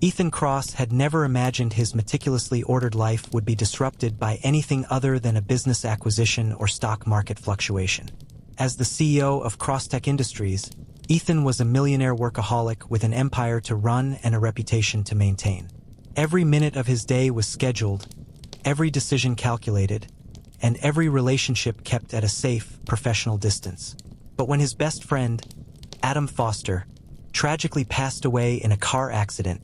Ethan Cross had never imagined his meticulously ordered life would be disrupted by anything other than a business acquisition or stock market fluctuation. As the CEO of Crosstech Industries, Ethan was a millionaire workaholic with an empire to run and a reputation to maintain. Every minute of his day was scheduled, every decision calculated, and every relationship kept at a safe, professional distance. But when his best friend, Adam Foster, tragically passed away in a car accident,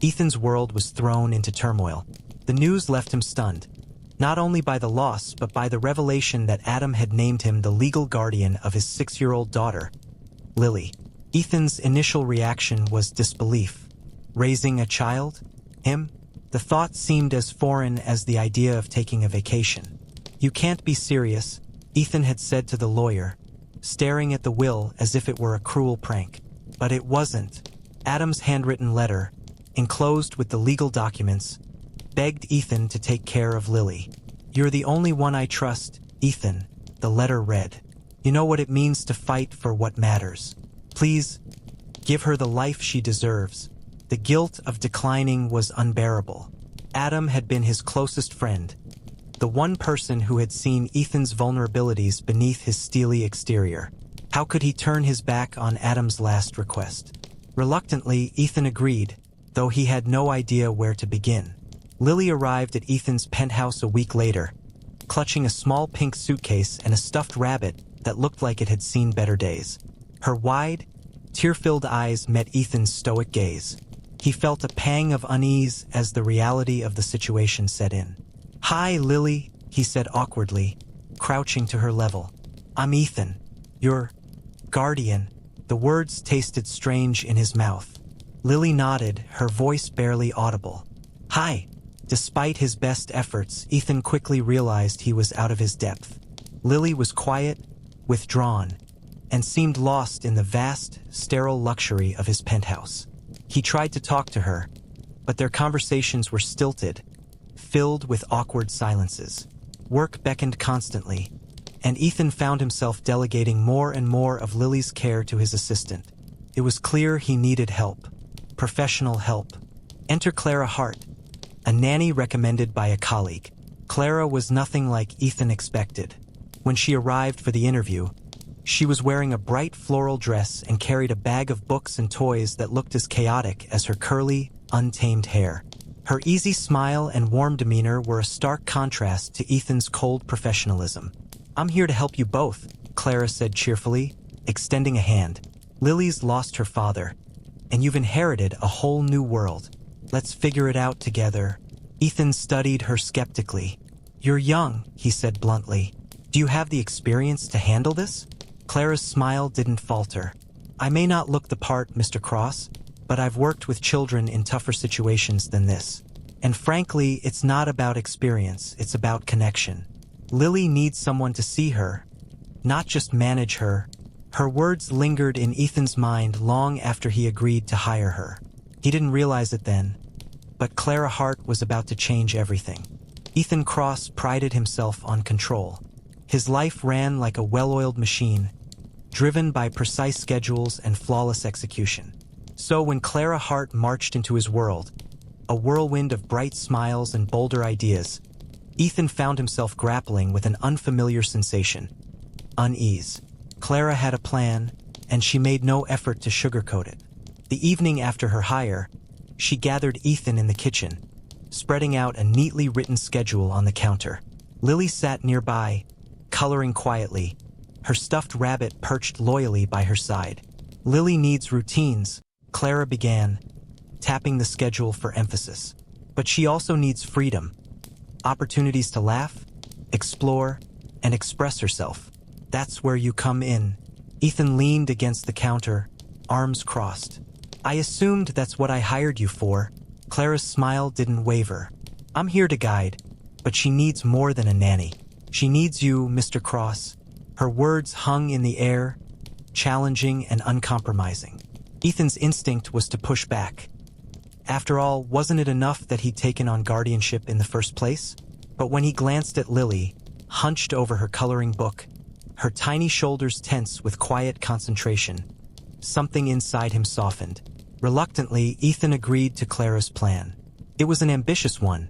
Ethan's world was thrown into turmoil. The news left him stunned, not only by the loss but by the revelation that Adam had named him the legal guardian of his 6-year-old daughter, Lily. Ethan's initial reaction was disbelief. Raising a child? Him? The thought seemed as foreign as the idea of taking a vacation. "You can't be serious," Ethan had said to the lawyer, staring at the will as if it were a cruel prank. But it wasn't. Adam's handwritten letter, enclosed with the legal documents, begged Ethan to take care of Lily. "You're the only one I trust, Ethan," the letter read. "You know what it means to fight for what matters. Please, give her the life she deserves." The guilt of declining was unbearable. Adam had been his closest friend, the one person who had seen Ethan's vulnerabilities beneath his steely exterior. How could he turn his back on Adam's last request? Reluctantly, Ethan agreed, though he had no idea where to begin. Lily arrived at Ethan's penthouse a week later, clutching a small pink suitcase and a stuffed rabbit that looked like it had seen better days. Her wide, tear-filled eyes met Ethan's stoic gaze. He felt a pang of unease as the reality of the situation set in. "Hi, Lily," he said awkwardly, crouching to her level. "I'm Ethan, your guardian." The words tasted strange in his mouth. Lily nodded, her voice barely audible. "Hi." Despite his best efforts, Ethan quickly realized he was out of his depth. Lily was quiet, withdrawn, and seemed lost in the vast, sterile luxury of his penthouse. He tried to talk to her, but their conversations were stilted, filled with awkward silences. Work beckoned constantly, and Ethan found himself delegating more and more of Lily's care to his assistant. It was clear he needed help. Professional help. Enter Clara Hart, a nanny recommended by a colleague. Clara was nothing like Ethan expected. When she arrived for the interview, she was wearing a bright floral dress and carried a bag of books and toys that looked as chaotic as her curly, untamed hair. Her easy smile and warm demeanor were a stark contrast to Ethan's cold professionalism. "I'm here to help you both," Clara said cheerfully, extending a hand. "Lily's lost her father, and you've inherited a whole new world. Let's figure it out together." Ethan studied her skeptically. "You're young," he said bluntly. "Do you have the experience to handle this?" Clara's smile didn't falter. "I may not look the part, Mr. Cross, but I've worked with children in tougher situations than this. And frankly, it's not about experience, it's about connection. Lily needs someone to see her, not just manage her." Her words lingered in Ethan's mind long after he agreed to hire her. He didn't realize it then, but Clara Hart was about to change everything. Ethan Cross prided himself on control. His life ran like a well-oiled machine, driven by precise schedules and flawless execution. So when Clara Hart marched into his world, a whirlwind of bright smiles and bolder ideas, Ethan found himself grappling with an unfamiliar sensation: unease. Clara had a plan, and she made no effort to sugarcoat it. The evening after her hire, she gathered Ethan in the kitchen, spreading out a neatly written schedule on the counter. Lily sat nearby, coloring quietly, her stuffed rabbit perched loyally by her side. "Lily needs routines," Clara began, tapping the schedule for emphasis. "But she also needs freedom, opportunities to laugh, explore, and express herself. That's where you come in." Ethan leaned against the counter, arms crossed. "I assumed that's what I hired you for." Clara's smile didn't waver. "I'm here to guide, but she needs more than a nanny. She needs you, Mr. Cross." Her words hung in the air, challenging and uncompromising. Ethan's instinct was to push back. After all, wasn't it enough that he'd taken on guardianship in the first place? But when he glanced at Lily, hunched over her coloring book, her tiny shoulders tense with quiet concentration, something inside him softened. Reluctantly, Ethan agreed to Clara's plan. It was an ambitious one.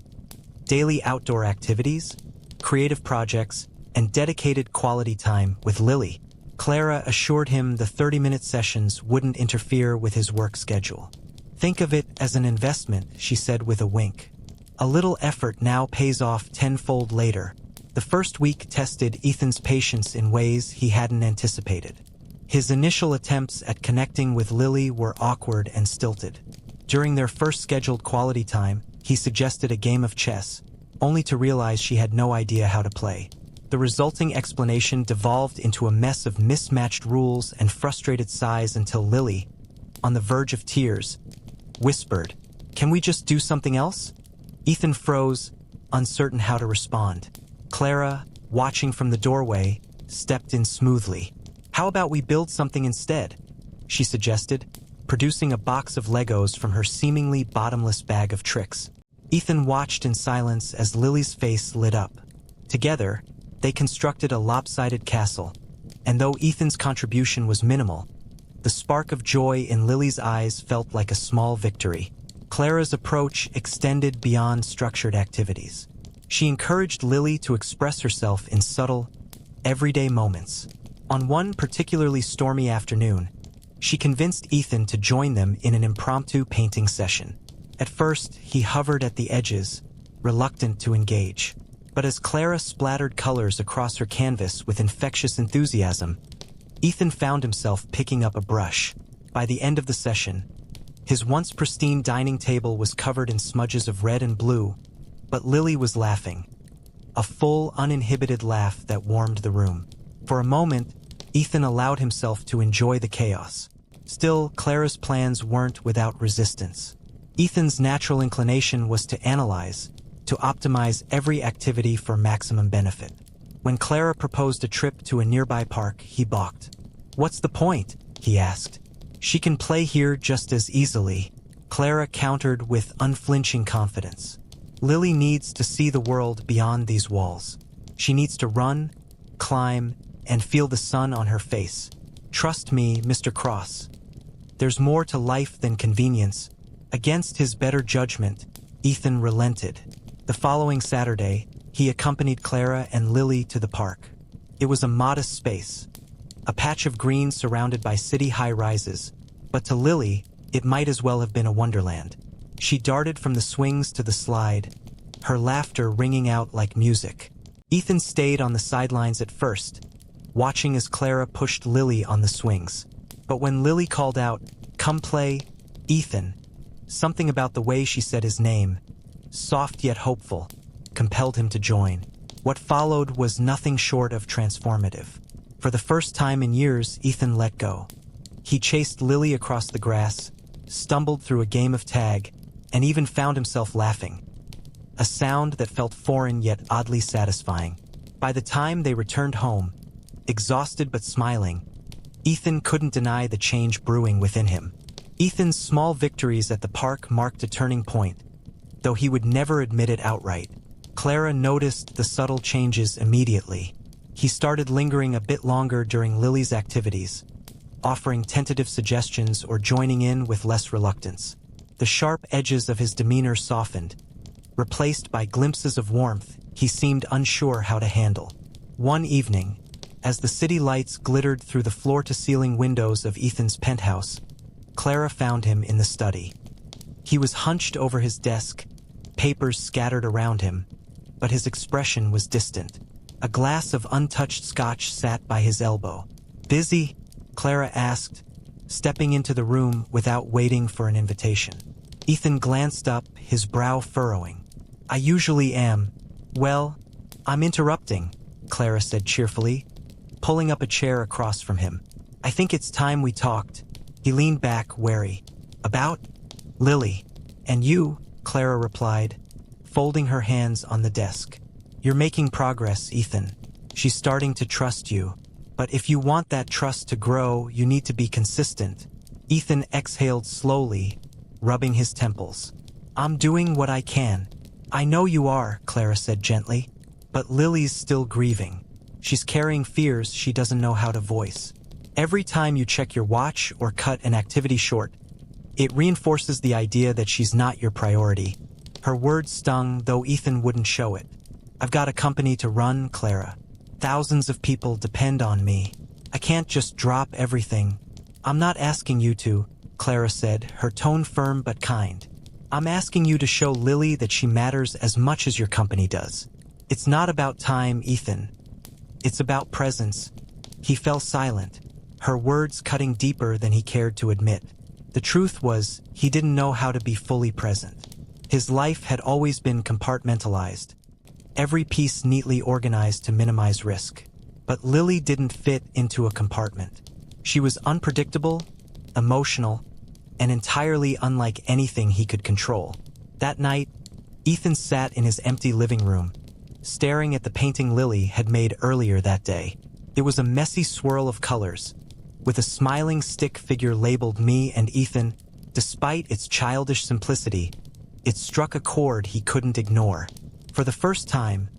Daily outdoor activities, creative projects, and dedicated quality time with Lily. Clara assured him the 30-minute sessions wouldn't interfere with his work schedule. "Think of it as an investment," she said with a wink. "A little effort now pays off tenfold later." The first week tested Ethan's patience in ways he hadn't anticipated. His initial attempts at connecting with Lily were awkward and stilted. During their first scheduled quality time, he suggested a game of chess, only to realize she had no idea how to play. The resulting explanation devolved into a mess of mismatched rules and frustrated sighs until Lily, on the verge of tears, whispered, "Can we just do something else?" Ethan froze, uncertain how to respond. Clara, watching from the doorway, stepped in smoothly. "How about we build something instead?" she suggested, producing a box of Legos from her seemingly bottomless bag of tricks. Ethan watched in silence as Lily's face lit up. Together, they constructed a lopsided castle, and though Ethan's contribution was minimal, the spark of joy in Lily's eyes felt like a small victory. Clara's approach extended beyond structured activities. She encouraged Lily to express herself in subtle, everyday moments. On one particularly stormy afternoon, she convinced Ethan to join them in an impromptu painting session. At first, he hovered at the edges, reluctant to engage. But as Clara splattered colors across her canvas with infectious enthusiasm, Ethan found himself picking up a brush. By the end of the session, his once pristine dining table was covered in smudges of red and blue, but Lily was laughing. A full, uninhibited laugh that warmed the room. For a moment, Ethan allowed himself to enjoy the chaos. Still, Clara's plans weren't without resistance. Ethan's natural inclination was to analyze, to optimize every activity for maximum benefit. When Clara proposed a trip to a nearby park, he balked. "What's the point?" he asked. "She can play here just as easily," Clara countered with unflinching confidence. "Lily needs to see the world beyond these walls. She needs to run, climb, and feel the sun on her face. Trust me, Mr. Cross. There's more to life than convenience." Against his better judgment, Ethan relented. The following Saturday, he accompanied Clara and Lily to the park. It was a modest space, a patch of green surrounded by city high-rises, but to Lily, it might as well have been a wonderland. She darted from the swings to the slide, her laughter ringing out like music. Ethan stayed on the sidelines at first, watching as Clara pushed Lily on the swings. But when Lily called out, "Come play, Ethan," something about the way she said his name, soft yet hopeful, compelled him to join. What followed was nothing short of transformative. For the first time in years, Ethan let go. He chased Lily across the grass, stumbled through a game of tag, and even found himself laughing. A sound that felt foreign yet oddly satisfying. By the time they returned home, exhausted but smiling, Ethan couldn't deny the change brewing within him. Ethan's small victories at the park marked a turning point, though he would never admit it outright. Clara noticed the subtle changes immediately. He started lingering a bit longer during Lily's activities, offering tentative suggestions or joining in with less reluctance. The sharp edges of his demeanor softened. Replaced by glimpses of warmth he seemed unsure how to handle. One evening, as the city lights glittered through the floor-to-ceiling windows of Ethan's penthouse, Clara found him in the study. He was hunched over his desk, papers scattered around him, but his expression was distant. A glass of untouched scotch sat by his elbow. "Busy?" Clara asked, stepping into the room without waiting for an invitation. Ethan glanced up, his brow furrowing. "I usually am." "Well, I'm interrupting," Clara said cheerfully, pulling up a chair across from him. "I think it's time we talked." He leaned back, wary. "About?" "Lily." "And you," Clara replied, folding her hands on the desk. "You're making progress, Ethan. She's starting to trust you. But if you want that trust to grow, you need to be consistent." Ethan exhaled slowly, rubbing his temples. "I'm doing what I can." "I know you are," Clara said gently. "But Lily's still grieving. She's carrying fears she doesn't know how to voice. Every time you check your watch or cut an activity short, It reinforces the idea that she's not your priority. Her words stung, though Ethan wouldn't show it. I've got a company to run, Clara. Thousands of people depend on me. I can't just drop everything. I'm not asking you to, Clara said, her tone firm but kind. I'm asking you to show Lily that she matters as much as your company does. It's not about time, Ethan. It's about presence. He fell silent, her words cutting deeper than he cared to admit. The truth was, he didn't know how to be fully present. His life had always been compartmentalized, every piece neatly organized to minimize risk. But Lily didn't fit into a compartment. She was unpredictable, emotional, and entirely unlike anything he could control. That night, Ethan sat in his empty living room, staring at the painting Lily had made earlier that day. It was a messy swirl of colors, with a smiling stick figure labeled Me and Ethan. Despite its childish simplicity, it struck a chord he couldn't ignore. For the first time,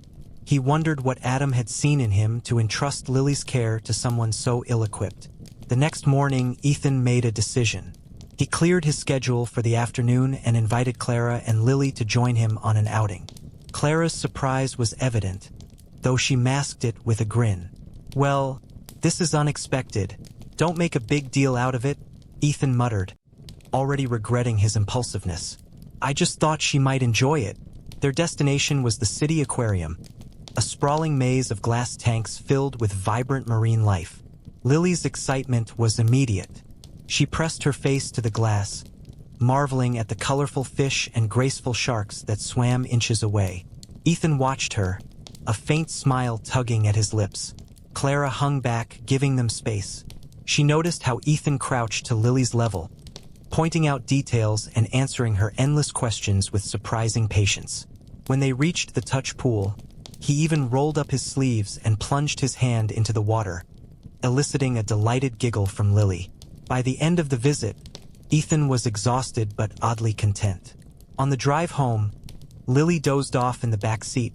he wondered what Adam had seen in him to entrust Lily's care to someone so ill-equipped. The next morning, Ethan made a decision. He cleared his schedule for the afternoon and invited Clara and Lily to join him on an outing. Clara's surprise was evident, though she masked it with a grin. Well, this is unexpected. Don't make a big deal out of it, Ethan muttered, already regretting his impulsiveness. I just thought she might enjoy it. Their destination was the city aquarium, a sprawling maze of glass tanks filled with vibrant marine life. Lily's excitement was immediate. She pressed her face to the glass, marveling at the colorful fish and graceful sharks that swam inches away. Ethan watched her, a faint smile tugging at his lips. Clara hung back, giving them space. She noticed how Ethan crouched to Lily's level, pointing out details and answering her endless questions with surprising patience. When they reached the touch pool, he even rolled up his sleeves and plunged his hand into the water, eliciting a delighted giggle from Lily. By the end of the visit, Ethan was exhausted but oddly content. On the drive home, Lily dozed off in the back seat,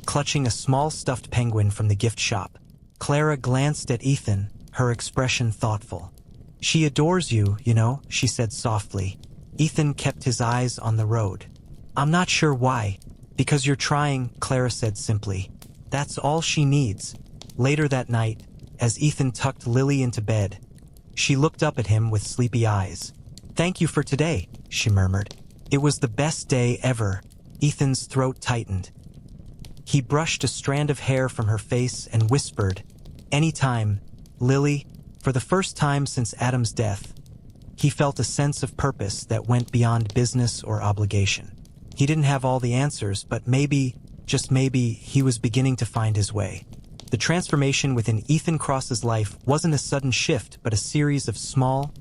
clutching a small stuffed penguin from the gift shop. Clara glanced at Ethan, her expression thoughtful. She adores you, you know, she said softly. Ethan kept his eyes on the road. I'm not sure why. Because you're trying, Clara said simply. That's all she needs. Later that night, as Ethan tucked Lily into bed, she looked up at him with sleepy eyes. Thank you for today, she murmured. It was the best day ever. Ethan's throat tightened. He brushed a strand of hair from her face and whispered, Anytime, Lily. For the first time since Adam's death, he felt a sense of purpose that went beyond business or obligation. He didn't have all the answers, but maybe, just maybe, he was beginning to find his way. The transformation within Ethan Cross's life wasn't a sudden shift, but a series of small,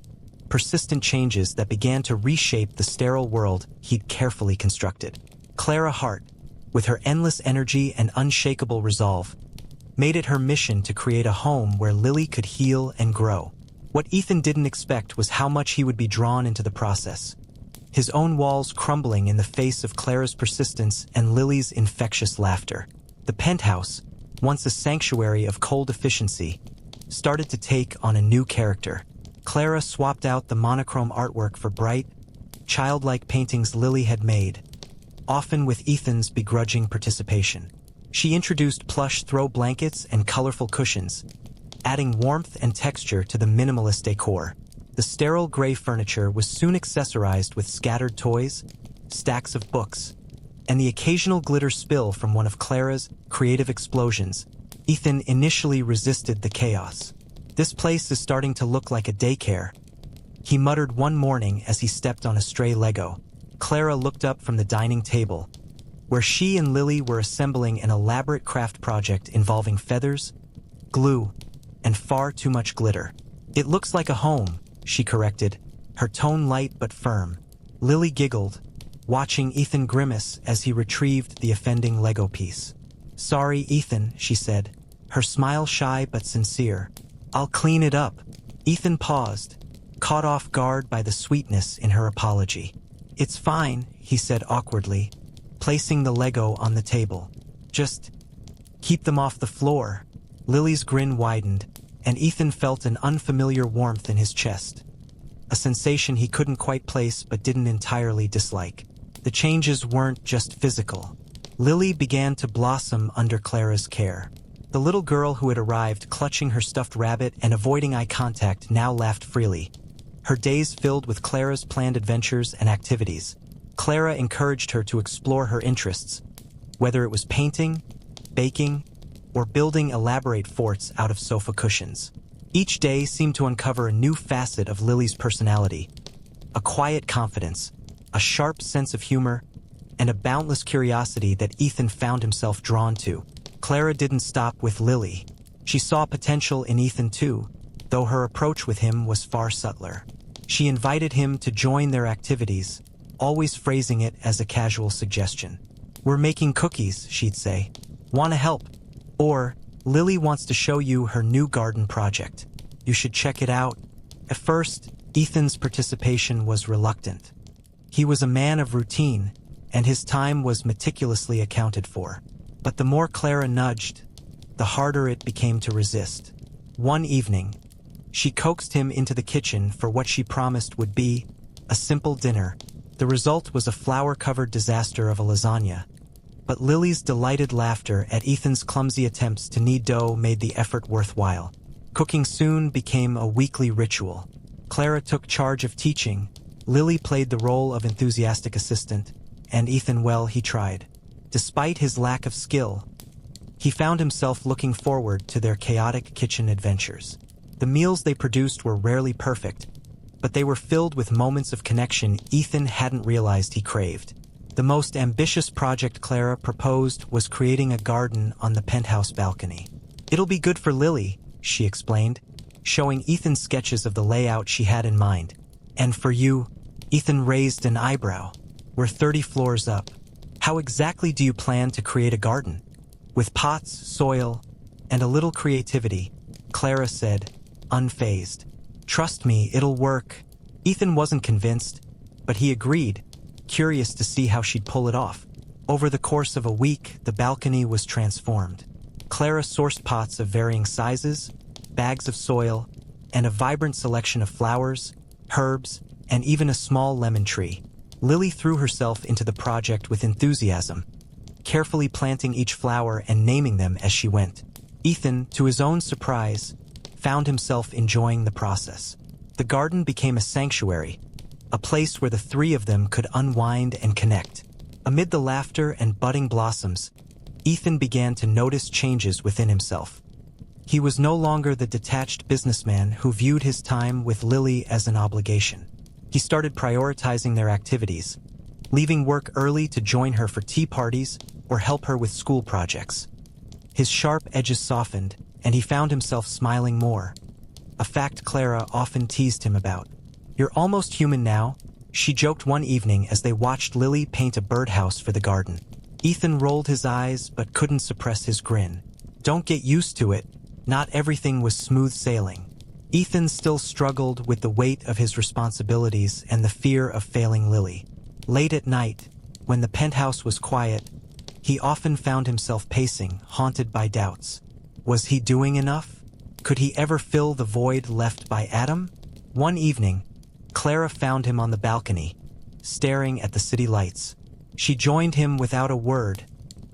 persistent changes that began to reshape the sterile world he'd carefully constructed. Clara Hart, with her endless energy and unshakable resolve, made it her mission to create a home where Lily could heal and grow. What Ethan didn't expect was how much he would be drawn into the process, his own walls crumbling in the face of Clara's persistence and Lily's infectious laughter. The penthouse, once a sanctuary of cold efficiency, started to take on a new character. Clara swapped out the monochrome artwork for bright, childlike paintings Lily had made, often with Ethan's begrudging participation. She introduced plush throw blankets and colorful cushions, adding warmth and texture to the minimalist decor. The sterile gray furniture was soon accessorized with scattered toys, stacks of books, and the occasional glitter spill from one of Clara's creative explosions. Ethan initially resisted the chaos. This place is starting to look like a daycare, he muttered one morning as he stepped on a stray Lego. Clara looked up from the dining table, where she and Lily were assembling an elaborate craft project involving feathers, glue, and far too much glitter. It looks like a home, she corrected, her tone light but firm. Lily giggled, watching Ethan grimace as he retrieved the offending Lego piece. Sorry, Ethan, she said, her smile shy but sincere. I'll clean it up. Ethan paused, caught off guard by the sweetness in her apology. It's fine, he said awkwardly, placing the Lego on the table. Just keep them off the floor. Lily's grin widened, and Ethan felt an unfamiliar warmth in his chest, a a sensation he couldn't quite place but didn't entirely dislike. The changes weren't just physical. Lily began to blossom under Clara's care. The little girl who had arrived clutching her stuffed rabbit and avoiding eye contact now laughed freely, her days filled with Clara's planned adventures and activities. Clara encouraged her to explore her interests, whether it was painting, baking, or building elaborate forts out of sofa cushions. Each day seemed to uncover a new facet of Lily's personality, a quiet confidence, a sharp sense of humor, and a boundless curiosity that Ethan found himself drawn to. Clara didn't stop with Lily. She saw potential in Ethan too, though her approach with him was far subtler. She invited him to join their activities, always phrasing it as a casual suggestion. "We're making cookies," she'd say. "Wanna help?" Or, "Lily wants to show you her new garden project. You should check it out." At first, Ethan's participation was reluctant. He was a man of routine, and his time was meticulously accounted for. But the more Clara nudged, the harder it became to resist. One evening, she coaxed him into the kitchen for what she promised would be a simple dinner. The result was a flour-covered disaster of a lasagna. But Lily's delighted laughter at Ethan's clumsy attempts to knead dough made the effort worthwhile. Cooking soon became a weekly ritual. Clara took charge of teaching, Lily played the role of enthusiastic assistant, and Ethan, well, he tried. Despite his lack of skill, he found himself looking forward to their chaotic kitchen adventures. The meals they produced were rarely perfect, but they were filled with moments of connection Ethan hadn't realized he craved. The most ambitious project Clara proposed was creating a garden on the penthouse balcony. "It'll be good for Lily," she explained, showing Ethan sketches of the layout she had in mind. "And for you," Ethan raised an eyebrow. "We're 30 floors up. How exactly do you plan to create a garden?" "With pots, soil, and a little creativity," Clara said, unfazed. "Trust me, it'll work." Ethan wasn't convinced, but he agreed, curious to see how she'd pull it off. Over the course of a week, the balcony was transformed. Clara sourced pots of varying sizes, bags of soil, and a vibrant selection of flowers, herbs, and even a small lemon tree. Lily threw herself into the project with enthusiasm, carefully planting each flower and naming them as she went. Ethan, to his own surprise, found himself enjoying the process. The garden became a sanctuary, a place where the three of them could unwind and connect. Amid the laughter and budding blossoms, Ethan began to notice changes within himself. He was no longer the detached businessman who viewed his time with Lily as an obligation. He started prioritizing their activities, leaving work early to join her for tea parties or help her with school projects. His sharp edges softened, and he found himself smiling more, a fact Clara often teased him about. "You're almost human now," she joked one evening as they watched Lily paint a birdhouse for the garden. Ethan rolled his eyes but couldn't suppress his grin. "Don't get used to it. Not everything was smooth sailing." Ethan still struggled with the weight of his responsibilities and the fear of failing Lily. Late at night, when the penthouse was quiet, he often found himself pacing, haunted by doubts. Was he doing enough? Could he ever fill the void left by Adam? One evening, Clara found him on the balcony, staring at the city lights. She joined him without a word,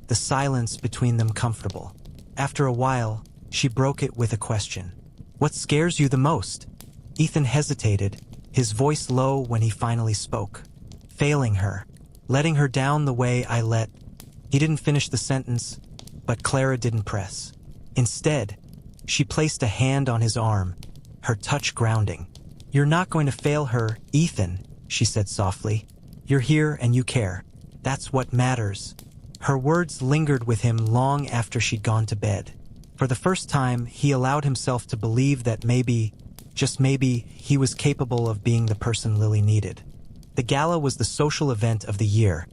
the silence between them comfortable. After a while, she broke it with a question. "What scares you the most?" Ethan hesitated, his voice low when he finally spoke. "Failing her. Letting her down the way I let—" He didn't finish the sentence, but Clara didn't press. Instead, she placed a hand on his arm, her touch grounding. "You're not going to fail her, Ethan," she said softly. "You're here and you care. That's what matters." Her words lingered with him long after she'd gone to bed. For the first time, he allowed himself to believe that maybe, just maybe, he was capable of being the person Lily needed. The gala was the social event of the year,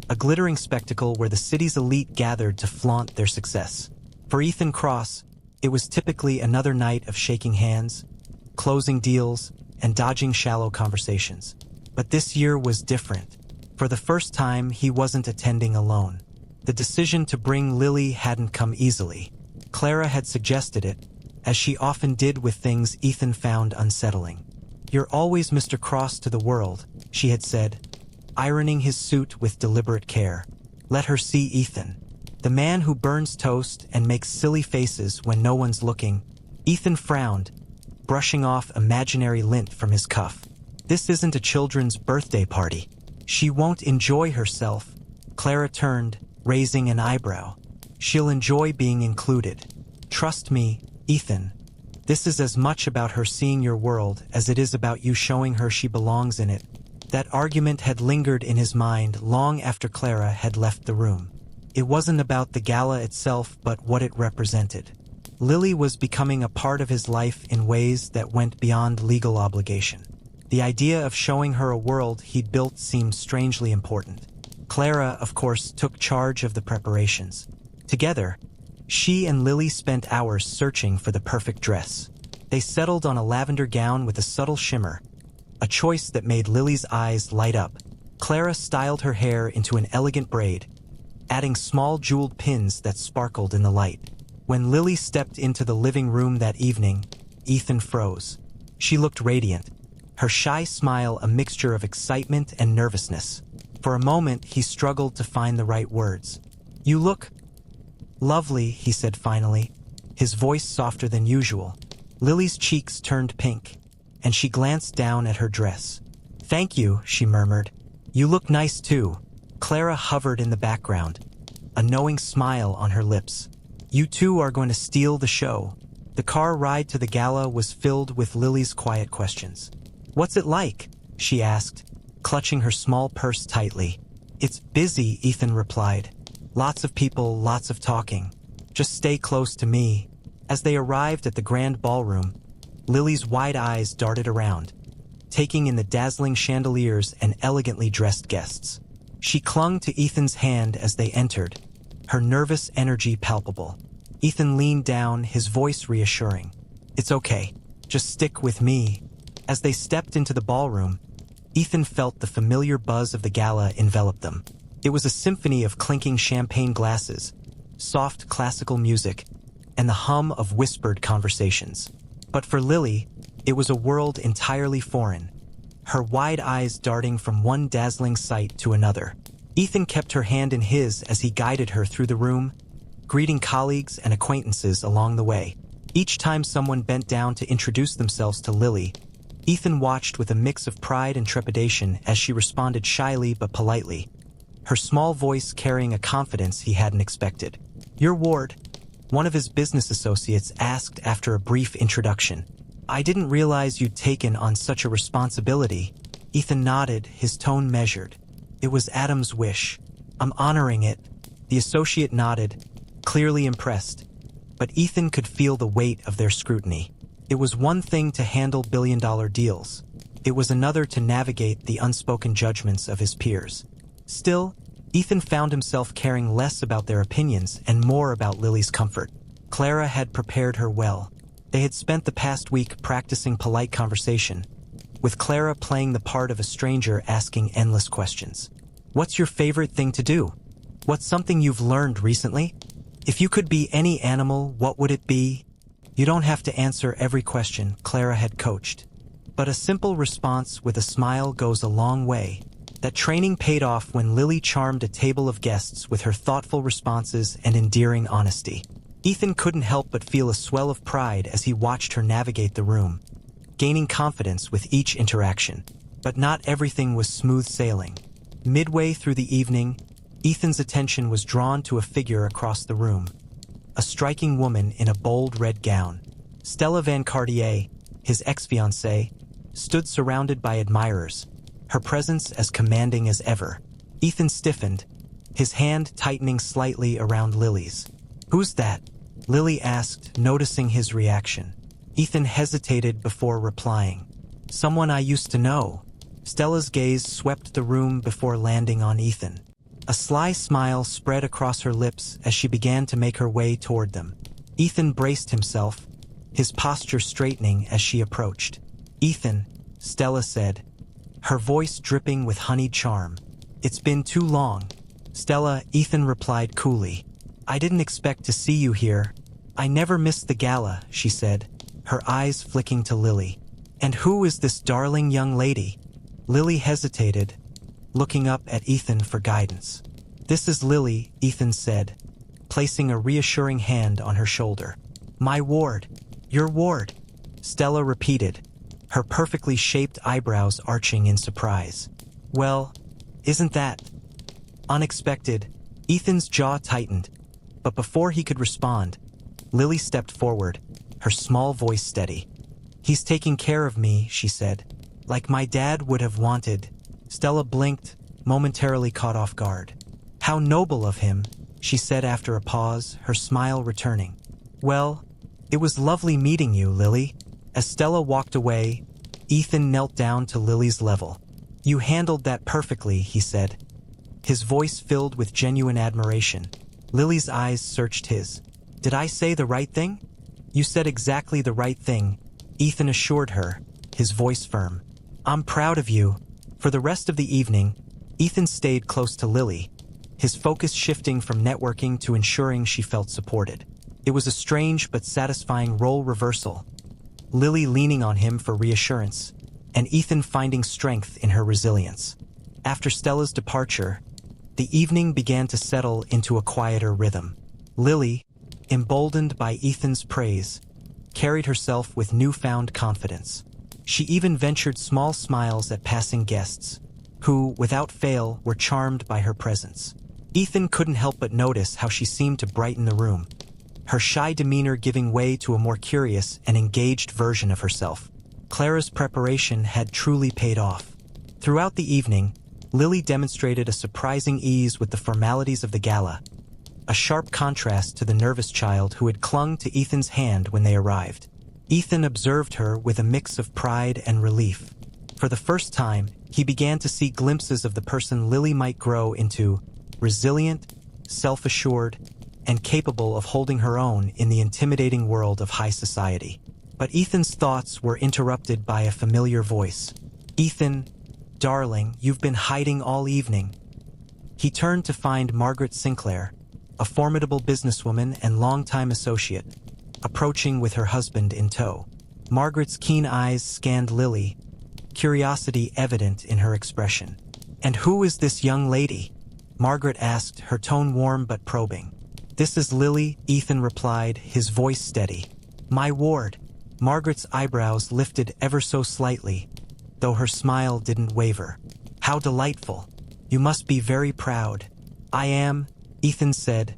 a glittering spectacle where the city's elite gathered to flaunt their success. For Ethan Cross, it was typically another night of shaking hands, closing deals, and dodging shallow conversations. But this year was different. For the first time, he wasn't attending alone. The decision to bring Lily hadn't come easily. Clara had suggested it, as she often did with things Ethan found unsettling. "You're always Mr. Cross to the world," she had said, ironing his suit with deliberate care. Let her see Ethan. The man who burns toast and makes silly faces when no one's looking. Ethan frowned, brushing off imaginary lint from his cuff. This isn't a children's birthday party. She won't enjoy herself. Clara turned, raising an eyebrow. She'll enjoy being included. Trust me, Ethan. This is as much about her seeing your world as it is about you showing her she belongs in it. That argument had lingered in his mind long after Clara had left the room. It wasn't about the gala itself, but what it represented. Lily was becoming a part of his life in ways that went beyond legal obligation. The idea of showing her a world he'd built seemed strangely important. Clara, of course, took charge of the preparations. Together, she and Lily spent hours searching for the perfect dress. They settled on a lavender gown with a subtle shimmer, a choice that made Lily's eyes light up. Clara styled her hair into an elegant braid, adding small jeweled pins that sparkled in the light. When Lily stepped into the living room that evening, Ethan froze. She looked radiant, her shy smile a mixture of excitement and nervousness. For a moment, he struggled to find the right words. "You look lovely," he said finally, his voice softer than usual. Lily's cheeks turned pink, and she glanced down at her dress. "Thank you," she murmured. "You look nice too." Clara hovered in the background, a knowing smile on her lips. "You two are going to steal the show." The car ride to the gala was filled with Lily's quiet questions. "What's it like?" she asked, clutching her small purse tightly. "It's busy," Ethan replied. "Lots of people, lots of talking. Just stay close to me." As they arrived at the grand ballroom, Lily's wide eyes darted around, taking in the dazzling chandeliers and elegantly dressed guests. She clung to Ethan's hand as they entered, her nervous energy palpable. Ethan leaned down, his voice reassuring. "It's okay. Just stick with me." As they stepped into the ballroom, Ethan felt the familiar buzz of the gala envelop them. It was a symphony of clinking champagne glasses, soft classical music, and the hum of whispered conversations. But for Lily, it was a world entirely foreign, her wide eyes darting from one dazzling sight to another. Ethan kept her hand in his as he guided her through the room, greeting colleagues and acquaintances along the way. Each time someone bent down to introduce themselves to Lily, Ethan watched with a mix of pride and trepidation as she responded shyly but politely, her small voice carrying a confidence he hadn't expected. "Your ward," one of his business associates asked after a brief introduction. "I didn't realize you'd taken on such a responsibility." Ethan nodded, his tone measured. "It was Adam's wish. I'm honoring it." The associate nodded, clearly impressed, but Ethan could feel the weight of their scrutiny. It was one thing to handle billion-dollar deals. It was another to navigate the unspoken judgments of his peers. Still, Ethan found himself caring less about their opinions and more about Lily's comfort. Clara had prepared her well. They had spent the past week practicing polite conversation, with Clara playing the part of a stranger asking endless questions. "What's your favorite thing to do? What's something you've learned recently? If you could be any animal, what would it be?" "You don't have to answer every question," Clara had coached. "But a simple response with a smile goes a long way." That training paid off when Lily charmed a table of guests with her thoughtful responses and endearing honesty. Ethan couldn't help but feel a swell of pride as he watched her navigate the room, gaining confidence with each interaction. But not everything was smooth sailing. Midway through the evening, Ethan's attention was drawn to a figure across the room. A striking woman in a bold red gown. Stella Van Cartier, his ex-fiancée, stood surrounded by admirers, her presence as commanding as ever. Ethan stiffened, his hand tightening slightly around Lily's. "Who's that?" Lily asked, noticing his reaction. Ethan hesitated before replying. "Someone I used to know." Stella's gaze swept the room before landing on Ethan. A sly smile spread across her lips as she began to make her way toward them. Ethan braced himself, his posture straightening as she approached. "Ethan," Stella said, her voice dripping with honeyed charm. "It's been too long." "Stella," Ethan replied coolly. "I didn't expect to see you here." "I never missed the gala," she said, her eyes flicking to Lily. "And who is this darling young lady?" Lily hesitated, looking up at Ethan for guidance. "This is Lily," Ethan said, placing a reassuring hand on her shoulder. "My ward. Your ward," Stella repeated, her perfectly shaped eyebrows arching in surprise. "Well, isn't that unexpected?" Ethan's jaw tightened, but before he could respond, Lily stepped forward, her small voice steady. "He's taking care of me," she said, "like my dad would have wanted." Stella blinked, momentarily caught off guard. "How noble of him," she said after a pause, her smile returning. "Well, it was lovely meeting you, Lily." As Stella walked away, Ethan knelt down to Lily's level. "You handled that perfectly," he said, his voice filled with genuine admiration. Lily's eyes searched his. "Did I say the right thing?" "You said exactly the right thing," Ethan assured her, his voice firm. "I'm proud of you." For the rest of the evening, Ethan stayed close to Lily, his focus shifting from networking to ensuring she felt supported. It was a strange but satisfying role reversal, Lily leaning on him for reassurance, and Ethan finding strength in her resilience. After Stella's departure, the evening began to settle into a quieter rhythm. Lily, emboldened by Ethan's praise, carried herself with newfound confidence. She even ventured small smiles at passing guests, who, without fail, were charmed by her presence. Ethan couldn't help but notice how she seemed to brighten the room, her shy demeanor giving way to a more curious and engaged version of herself. Clara's preparation had truly paid off. Throughout the evening, Lily demonstrated a surprising ease with the formalities of the gala, a sharp contrast to the nervous child who had clung to Ethan's hand when they arrived. Ethan observed her with a mix of pride and relief. For the first time, he began to see glimpses of the person Lily might grow into: resilient, self-assured, and capable of holding her own in the intimidating world of high society. But Ethan's thoughts were interrupted by a familiar voice. "Ethan, darling, you've been hiding all evening." He turned to find Margaret Sinclair, a formidable businesswoman and longtime associate, approaching with her husband in tow. Margaret's keen eyes scanned Lily, curiosity evident in her expression. "And who is this young lady?" Margaret asked, her tone warm but probing. "This is Lily," Ethan replied, his voice steady. "My ward." Margaret's eyebrows lifted ever so slightly, though her smile didn't waver. "How delightful. You must be very proud." "I am," Ethan said,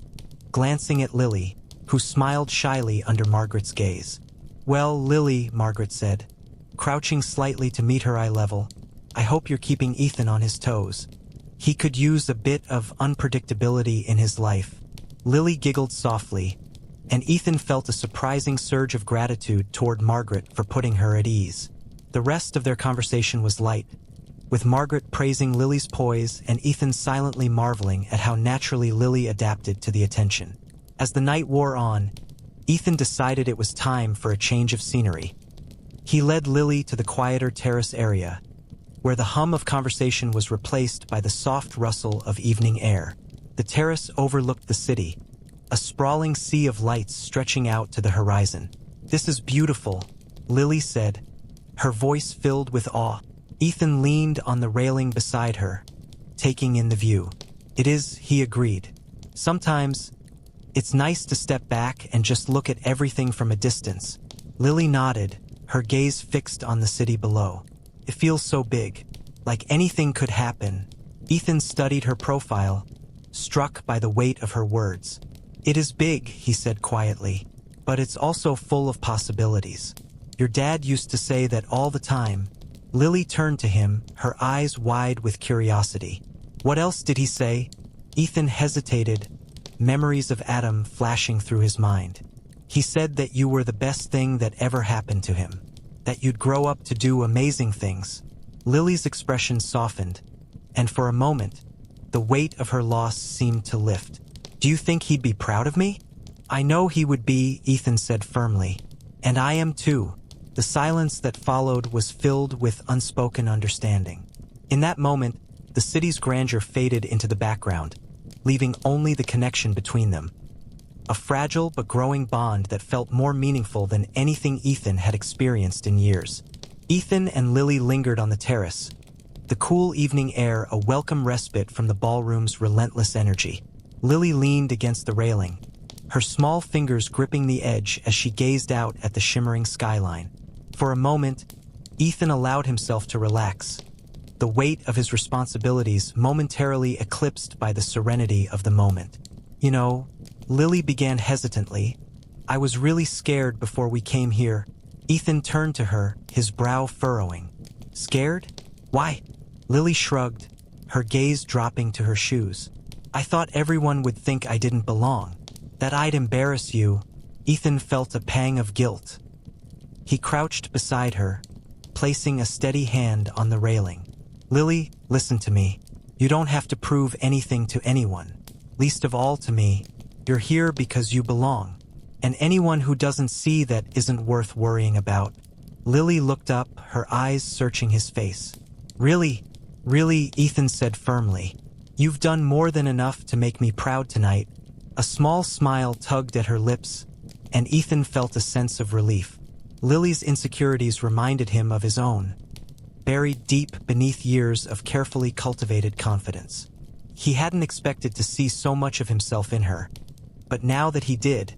glancing at Lily, who smiled shyly under Margaret's gaze. "Well, Lily," Margaret said, crouching slightly to meet her eye level, "I hope you're keeping Ethan on his toes. He could use a bit of unpredictability in his life." Lily giggled softly, and Ethan felt a surprising surge of gratitude toward Margaret for putting her at ease. The rest of their conversation was light, with Margaret praising Lily's poise and Ethan silently marveling at how naturally Lily adapted to the attention. As the night wore on, Ethan decided it was time for a change of scenery. He led Lily to the quieter terrace area, where the hum of conversation was replaced by the soft rustle of evening air. The terrace overlooked the city, a sprawling sea of lights stretching out to the horizon. "This is beautiful," Lily said, her voice filled with awe. Ethan leaned on the railing beside her, taking in the view. "It is," he agreed. "Sometimes, it's nice to step back and just look at everything from a distance." Lily nodded, her gaze fixed on the city below. "It feels so big, like anything could happen." Ethan studied her profile, struck by the weight of her words. "It is big," he said quietly, "but it's also full of possibilities. Your dad used to say that all the time." Lily turned to him, her eyes wide with curiosity. "What else did he say?" Ethan hesitated, memories of Adam flashing through his mind. "He said that you were the best thing that ever happened to him, that you'd grow up to do amazing things." Lily's expression softened, and for a moment, the weight of her loss seemed to lift. "Do you think he'd be proud of me?" "I know he would be," Ethan said firmly. "And I am too." The silence that followed was filled with unspoken understanding. In that moment, the city's grandeur faded into the background, leaving only the connection between them. A fragile but growing bond that felt more meaningful than anything Ethan had experienced in years. Ethan and Lily lingered on the terrace, the cool evening air a welcome respite from the ballroom's relentless energy. Lily leaned against the railing, her small fingers gripping the edge as she gazed out at the shimmering skyline. For a moment, Ethan allowed himself to relax, the weight of his responsibilities momentarily eclipsed by the serenity of the moment. "You know," Lily began hesitantly, "I was really scared before we came here." Ethan turned to her, his brow furrowing. "Scared? Why?" Lily shrugged, her gaze dropping to her shoes. "I thought everyone would think I didn't belong, that I'd embarrass you." Ethan felt a pang of guilt. He crouched beside her, placing a steady hand on the railing. "Lily, listen to me. You don't have to prove anything to anyone, least of all to me. You're here because you belong, and anyone who doesn't see that isn't worth worrying about." Lily looked up, her eyes searching his face. Really, Ethan said firmly. "You've done more than enough to make me proud tonight." A small smile tugged at her lips, and Ethan felt a sense of relief. Lily's insecurities reminded him of his own, buried deep beneath years of carefully cultivated confidence. He hadn't expected to see so much of himself in her, but now that he did,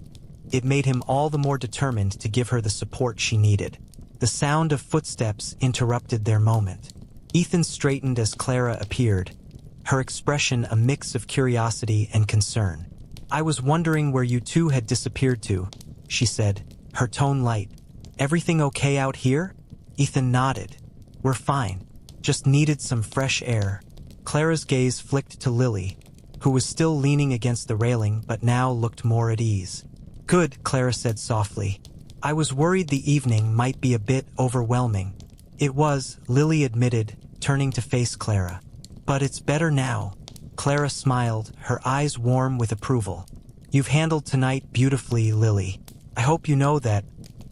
it made him all the more determined to give her the support she needed. The sound of footsteps interrupted their moment. Ethan straightened as Clara appeared, her expression a mix of curiosity and concern. "I was wondering where you two had disappeared to," she said, her tone light. "Everything okay out here?" Ethan nodded. "We're fine. Just needed some fresh air." Clara's gaze flicked to Lily, who was still leaning against the railing but now looked more at ease. "Good," Clara said softly. "I was worried the evening might be a bit overwhelming." "It was," Lily admitted, turning to face Clara. "But it's better now." Clara smiled, her eyes warm with approval. "You've handled tonight beautifully, Lily. I hope you know that."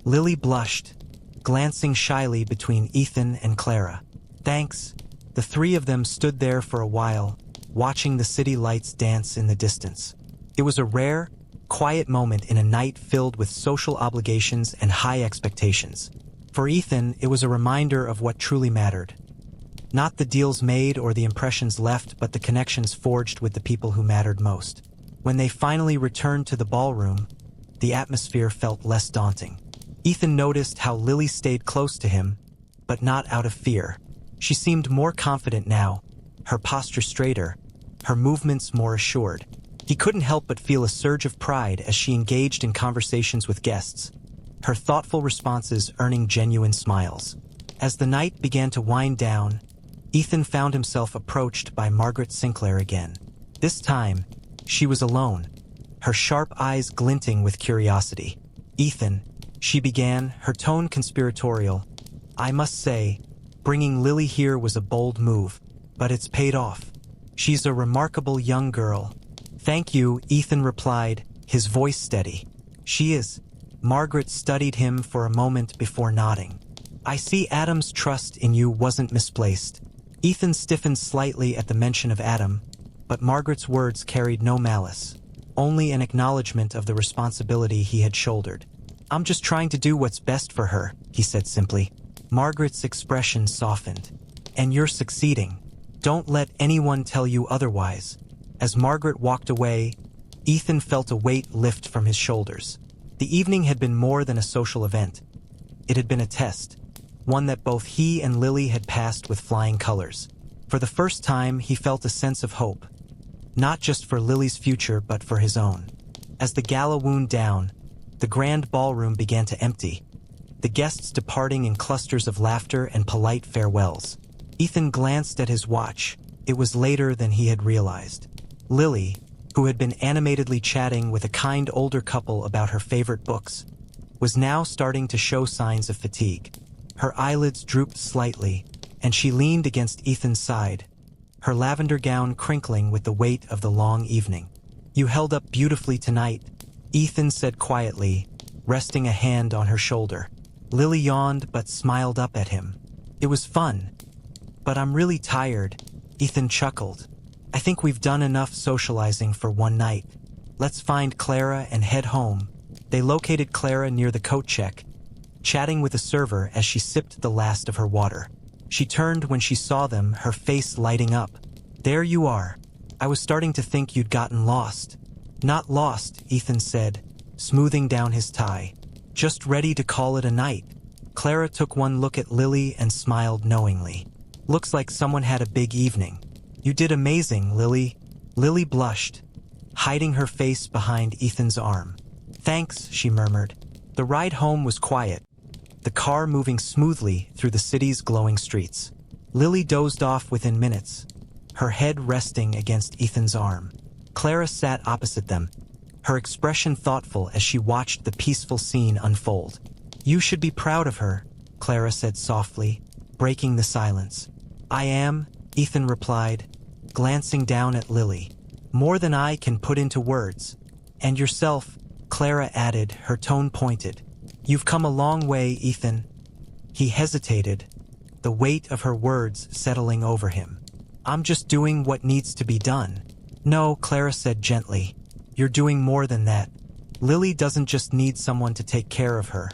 Lily blushed, glancing shyly between Ethan and Clara. "Thanks." The three of them stood there for a while, watching the city lights dance in the distance. It was a rare, quiet moment in a night filled with social obligations and high expectations. For Ethan, it was a reminder of what truly mattered. Not the deals made or the impressions left, but the connections forged with the people who mattered most. When they finally returned to the ballroom, the atmosphere felt less daunting. Ethan noticed how Lily stayed close to him, but not out of fear. She seemed more confident now, her posture straighter, her movements more assured. He couldn't help but feel a surge of pride as she engaged in conversations with guests, her thoughtful responses earning genuine smiles. As the night began to wind down, Ethan found himself approached by Margaret Sinclair again. This time, she was alone, her sharp eyes glinting with curiosity. "Ethan," she began, her tone conspiratorial, "I must say, bringing Lily here was a bold move, but it's paid off. She's a remarkable young girl." "Thank you," Ethan replied, his voice steady. "She is." Margaret studied him for a moment before nodding. "I see Adam's trust in you wasn't misplaced." Ethan stiffened slightly at the mention of Adam, but Margaret's words carried no malice, only an acknowledgement of the responsibility he had shouldered. "I'm just trying to do what's best for her," he said simply. Margaret's expression softened. "And you're succeeding. Don't let anyone tell you otherwise." As Margaret walked away, Ethan felt a weight lift from his shoulders. The evening had been more than a social event. It had been a test, one that both he and Lily had passed with flying colors. For the first time, he felt a sense of hope, not just for Lily's future but for his own. As the gala wound down, the grand ballroom began to empty, the guests departing in clusters of laughter and polite farewells. Ethan glanced at his watch. It was later than he had realized. Lily, who had been animatedly chatting with a kind older couple about her favorite books, was now starting to show signs of fatigue. Her eyelids drooped slightly, and she leaned against Ethan's side, her lavender gown crinkling with the weight of the long evening. "You held up beautifully tonight," Ethan said quietly, resting a hand on her shoulder. Lily yawned but smiled up at him. "It was fun, but I'm really tired," Ethan chuckled. "I think we've done enough socializing for one night. Let's find Clara and head home." They located Clara near the coat check, chatting with a server as she sipped the last of her water. She turned when she saw them, her face lighting up. "There you are. I was starting to think you'd gotten lost." "Not lost," Ethan said, smoothing down his tie. "Just ready to call it a night." Clara took one look at Lily and smiled knowingly. "Looks like someone had a big evening." "You did amazing, Lily." Lily blushed, hiding her face behind Ethan's arm. "Thanks," she murmured. The ride home was quiet, the car moving smoothly through the city's glowing streets. Lily dozed off within minutes, her head resting against Ethan's arm. Clara sat opposite them, her expression thoughtful as she watched the peaceful scene unfold. "You should be proud of her," Clara said softly, breaking the silence. "I am," Ethan replied, glancing down at Lily. "More than I can put into words." "And yourself," Clara added, her tone pointed. "You've come a long way, Ethan." He hesitated, the weight of her words settling over him. "I'm just doing what needs to be done." "No," Clara said gently. "You're doing more than that. Lily doesn't just need someone to take care of her.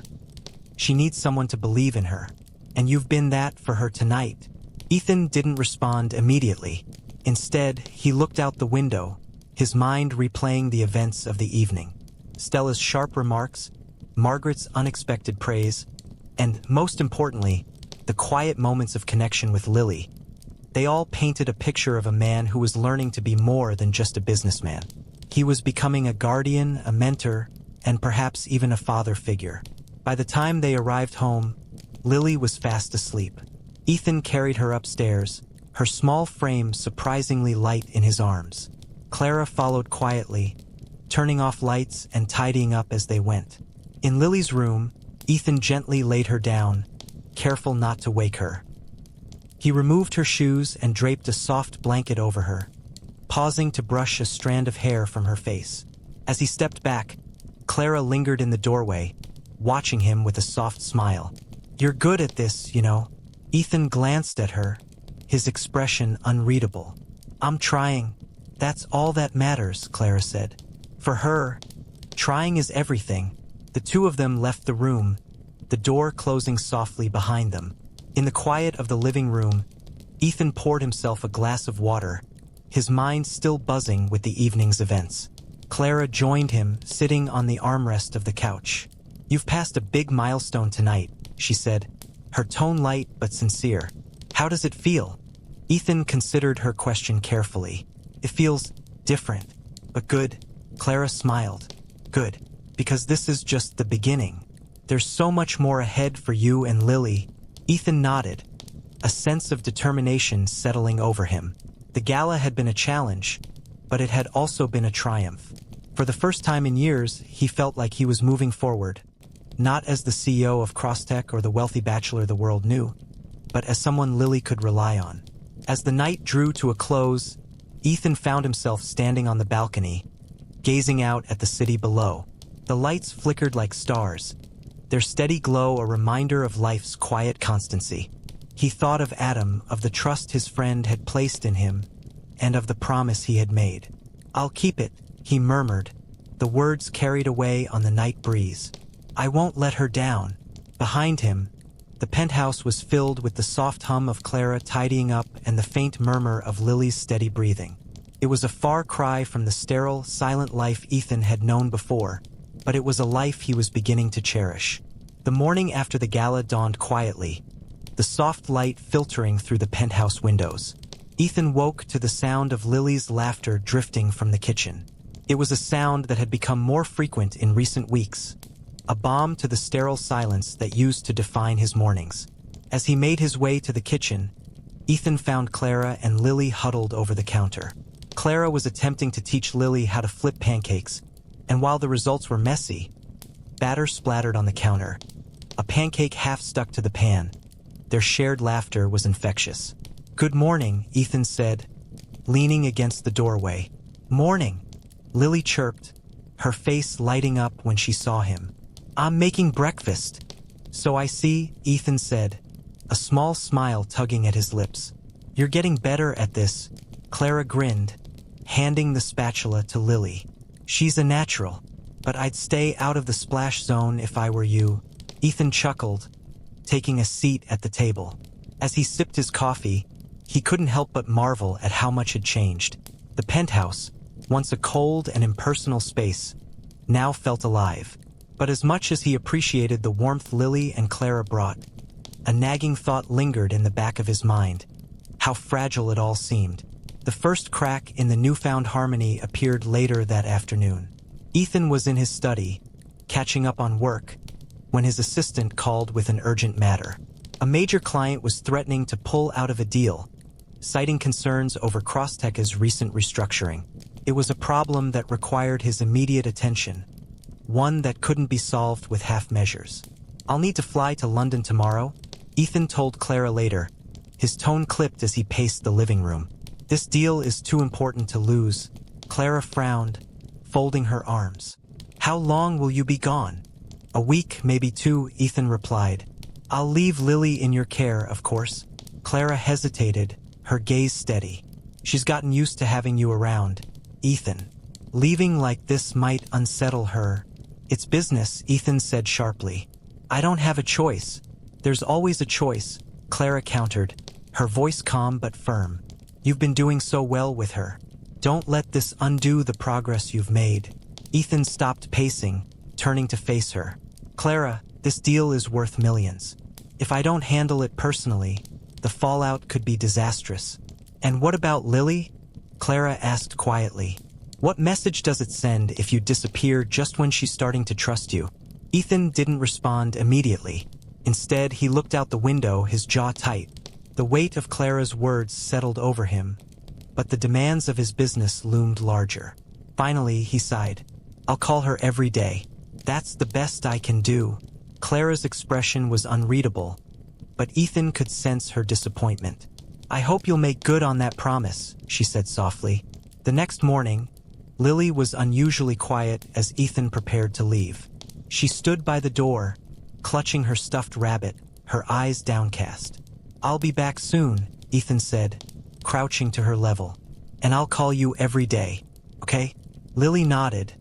She needs someone to believe in her. And you've been that for her tonight." Ethan didn't respond immediately. Instead, he looked out the window, his mind replaying the events of the evening. Stella's sharp remarks, Margaret's unexpected praise, and, most importantly, the quiet moments of connection with Lily. They all painted a picture of a man who was learning to be more than just a businessman. He was becoming a guardian, a mentor, and perhaps even a father figure. By the time they arrived home, Lily was fast asleep. Ethan carried her upstairs, her small frame surprisingly light in his arms. Clara followed quietly, turning off lights and tidying up as they went. In Lily's room, Ethan gently laid her down, careful not to wake her. He removed her shoes and draped a soft blanket over her, pausing to brush a strand of hair from her face. As he stepped back, Clara lingered in the doorway, watching him with a soft smile. "You're good at this, you know." Ethan glanced at her, his expression unreadable. "I'm trying. That's all that matters," Clara said. For her, trying is everything. The two of them left the room, the door closing softly behind them. In the quiet of the living room, Ethan poured himself a glass of water, his mind still buzzing with the evening's events. Clara joined him, sitting on the armrest of the couch. "You've passed a big milestone tonight," she said, her tone light but sincere. "How does it feel?" Ethan considered her question carefully. "It feels different, but good." Clara smiled. "Good, because this is just the beginning. There's so much more ahead for you and Lily." Ethan nodded, a sense of determination settling over him. The gala had been a challenge, but it had also been a triumph. For the first time in years, he felt like he was moving forward, not as the CEO of Crosstech or the wealthy bachelor the world knew, but as someone Lily could rely on. As the night drew to a close, Ethan found himself standing on the balcony, gazing out at the city below. The lights flickered like stars, their steady glow a reminder of life's quiet constancy. He thought of Adam, of the trust his friend had placed in him, and of the promise he had made. "I'll keep it," he murmured, the words carried away on the night breeze. "I won't let her down." Behind him, the penthouse was filled with the soft hum of Clara tidying up and the faint murmur of Lily's steady breathing. It was a far cry from the sterile, silent life Ethan had known before, but it was a life he was beginning to cherish. The morning after the gala dawned quietly, the soft light filtering through the penthouse windows. Ethan woke to the sound of Lily's laughter drifting from the kitchen. It was a sound that had become more frequent in recent weeks, a balm to the sterile silence that used to define his mornings. As he made his way to the kitchen, Ethan found Clara and Lily huddled over the counter. Clara was attempting to teach Lily how to flip pancakes, and while the results were messy, batter splattered on the counter, a pancake half stuck to the pan. Their shared laughter was infectious. "Good morning," Ethan said, leaning against the doorway. "Morning," Lily chirped, her face lighting up when she saw him. "I'm making breakfast." "So I see," Ethan said, a small smile tugging at his lips. "You're getting better at this," Clara grinned, handing the spatula to Lily. "She's a natural, but I'd stay out of the splash zone if I were you." Ethan chuckled, taking a seat at the table. As he sipped his coffee, he couldn't help but marvel at how much had changed. The penthouse, once a cold and impersonal space, now felt alive. But as much as he appreciated the warmth Lily and Clara brought, a nagging thought lingered in the back of his mind. How fragile it all seemed. The first crack in the newfound harmony appeared later that afternoon. Ethan was in his study, catching up on work, when his assistant called with an urgent matter. A major client was threatening to pull out of a deal, citing concerns over Crosstech's recent restructuring. It was a problem that required his immediate attention, one that couldn't be solved with half measures. "I'll need to fly to London tomorrow," Ethan told Clara later, his tone clipped as he paced the living room. "This deal is too important to lose." Clara frowned, folding her arms. "How long will you be gone?" "A week, maybe 2, Ethan replied. "I'll leave Lily in your care, of course." Clara hesitated, her gaze steady. "She's gotten used to having you around, Ethan. Leaving like this might unsettle her." "It's business," Ethan said sharply. "I don't have a choice." "There's always a choice," Clara countered, her voice calm but firm. "You've been doing so well with her. Don't let this undo the progress you've made." Ethan stopped pacing, turning to face her. "Clara, this deal is worth millions. If I don't handle it personally, the fallout could be disastrous." "And what about Lily?" Clara asked quietly. "What message does it send if you disappear just when she's starting to trust you?" Ethan didn't respond immediately. Instead, he looked out the window, his jaw tight. The weight of Clara's words settled over him, but the demands of his business loomed larger. Finally, he sighed. "I'll call her every day. That's the best I can do." Clara's expression was unreadable, but Ethan could sense her disappointment. "I hope you'll make good on that promise," she said softly. The next morning, Lily was unusually quiet as Ethan prepared to leave. She stood by the door, clutching her stuffed rabbit, her eyes downcast. "I'll be back soon," Ethan said, crouching to her level. "And I'll call you every day, okay?" Lily nodded,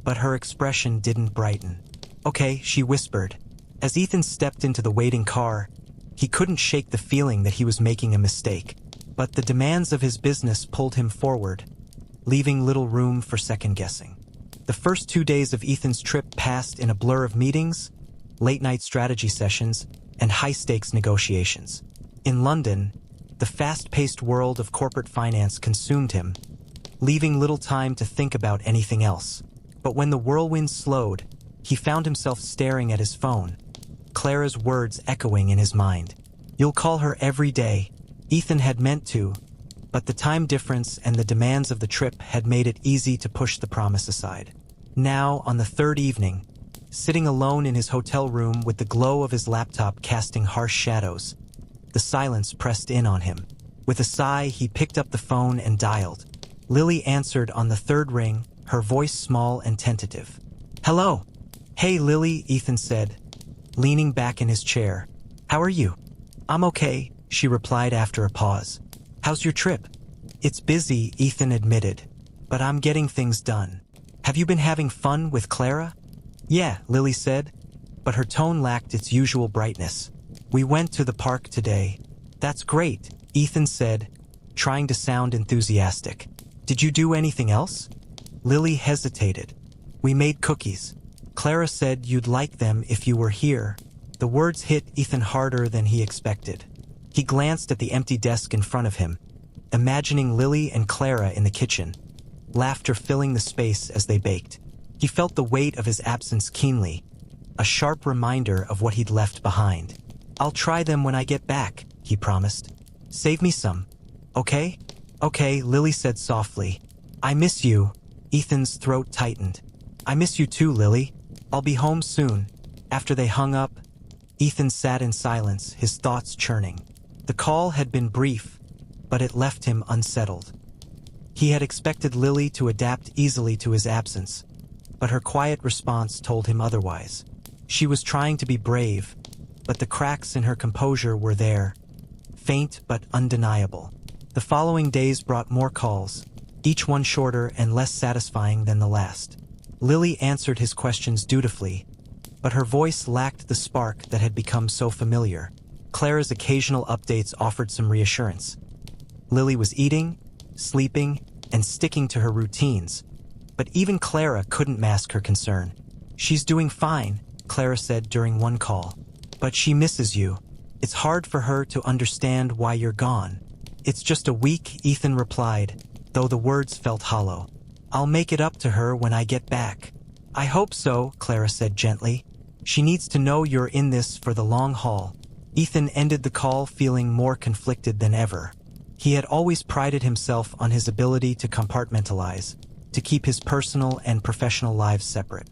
but her expression didn't brighten. "Okay," she whispered. As Ethan stepped into the waiting car, he couldn't shake the feeling that he was making a mistake. But the demands of his business pulled him forward, leaving little room for second-guessing. The first 2 days of Ethan's trip passed in a blur of meetings, late-night strategy sessions, and high-stakes negotiations. In London, the fast-paced world of corporate finance consumed him, leaving little time to think about anything else. But when the whirlwind slowed, he found himself staring at his phone, Clara's words echoing in his mind. "You'll call her every day." Ethan had meant to, but the time difference and the demands of the trip had made it easy to push the promise aside. Now, on the third evening, sitting alone in his hotel room with the glow of his laptop casting harsh shadows, the silence pressed in on him. With a sigh, he picked up the phone and dialed. Lily answered on the third ring, her voice small and tentative. "Hello." "Hey, Lily," Ethan said, leaning back in his chair. "How are you?" "I'm okay," she replied after a pause. "How's your trip?" "It's busy," Ethan admitted, "but I'm getting things done." "Have you been having fun with Clara?" "Yeah," Lily said, but her tone lacked its usual brightness. "We went to the park today." "That's great," Ethan said, trying to sound enthusiastic. "Did you do anything else?" Lily hesitated. "We made cookies. Clara said you'd like them if you were here." The words hit Ethan harder than he expected. He glanced at the empty desk in front of him, imagining Lily and Clara in the kitchen, laughter filling the space as they baked. He felt the weight of his absence keenly, a sharp reminder of what he'd left behind. "I'll try them when I get back," he promised. "Save me some, okay?" "Okay," Lily said softly. "I miss you." Ethan's throat tightened. "I miss you too, Lily. I'll be home soon." After they hung up, Ethan sat in silence, his thoughts churning. The call had been brief, but it left him unsettled. He had expected Lily to adapt easily to his absence, but her quiet response told him otherwise. She was trying to be brave, but the cracks in her composure were there, faint but undeniable. The following days brought more calls, each one shorter and less satisfying than the last. Lily answered his questions dutifully, but her voice lacked the spark that had become so familiar. Clara's occasional updates offered some reassurance. Lily was eating, sleeping, and sticking to her routines, but even Clara couldn't mask her concern. "She's doing fine," Clara said during one call. "But she misses you. It's hard for her to understand why you're gone." "It's just a week," Ethan replied, though the words felt hollow. "I'll make it up to her when I get back." "I hope so," Clara said gently. "She needs to know you're in this for the long haul." Ethan ended the call feeling more conflicted than ever. He had always prided himself on his ability to compartmentalize, to keep his personal and professional lives separate.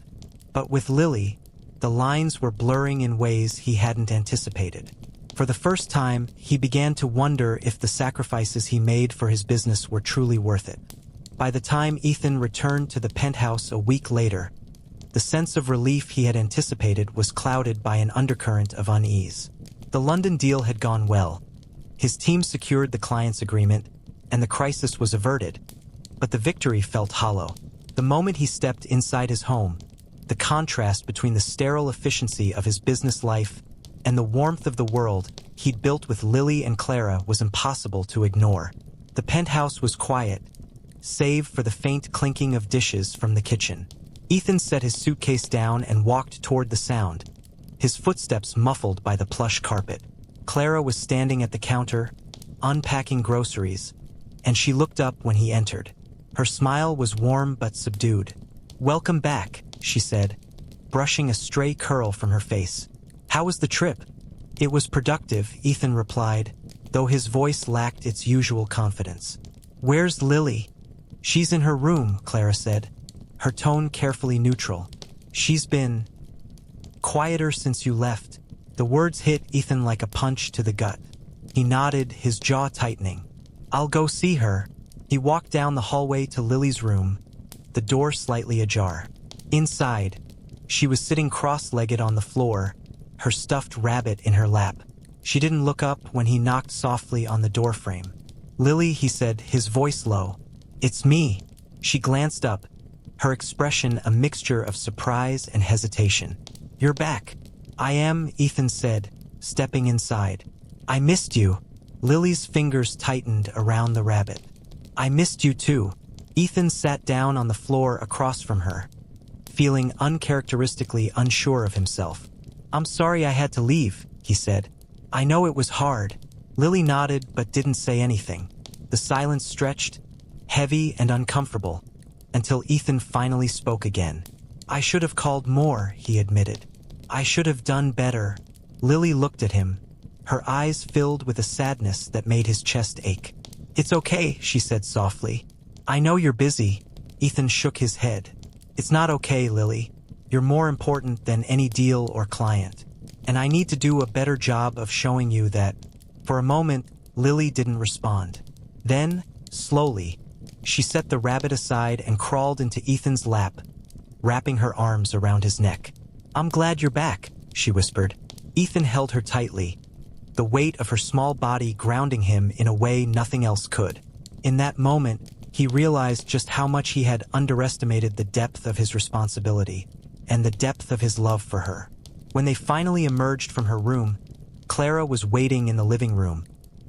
But with Lily, the lines were blurring in ways he hadn't anticipated. For the first time, he began to wonder if the sacrifices he made for his business were truly worth it. By the time Ethan returned to the penthouse a week later, the sense of relief he had anticipated was clouded by an undercurrent of unease. The London deal had gone well. His team secured the client's agreement, and the crisis was averted. But the victory felt hollow. The moment he stepped inside his home, the contrast between the sterile efficiency of his business life and the warmth of the world he'd built with Lily and Clara was impossible to ignore. The penthouse was quiet, save for the faint clinking of dishes from the kitchen. Ethan set his suitcase down and walked toward the sound, his footsteps muffled by the plush carpet. Clara was standing at the counter, unpacking groceries, and she looked up when he entered. Her smile was warm but subdued. "Welcome back," she said, brushing a stray curl from her face. "How was the trip?" "It was productive," Ethan replied, though his voice lacked its usual confidence. "Where's Lily?" "She's in her room," Clara said, her tone carefully neutral. "She's been quieter since you left." The words hit Ethan like a punch to the gut. He nodded, his jaw tightening. "I'll go see her." He walked down the hallway to Lily's room, the door slightly ajar. Inside, she was sitting cross-legged on the floor, her stuffed rabbit in her lap. She didn't look up when he knocked softly on the doorframe. "Lily," he said, his voice low. "It's me." She glanced up, her expression a mixture of surprise and hesitation. "You're back." "I am," Ethan said, stepping inside. "I missed you." Lily's fingers tightened around the rabbit. "I missed you too." Ethan sat down on the floor across from her, feeling uncharacteristically unsure of himself. "I'm sorry I had to leave," he said. "I know it was hard." Lily nodded but didn't say anything. The silence stretched, heavy and uncomfortable, until Ethan finally spoke again. "I should have called more," he admitted. "I should have done better." Lily looked at him, her eyes filled with a sadness that made his chest ache. "It's okay," she said softly. "I know you're busy." Ethan shook his head. "It's not okay, Lily. You're more important than any deal or client. And I need to do a better job of showing you that." For a moment, Lily didn't respond. Then, slowly, she set the rabbit aside and crawled into Ethan's lap, wrapping her arms around his neck. "I'm glad you're back," she whispered. Ethan held her tightly, the weight of her small body grounding him in a way nothing else could. In that moment, he realized just how much he had underestimated the depth of his responsibility and the depth of his love for her. When they finally emerged from her room, Clara was waiting in the living room,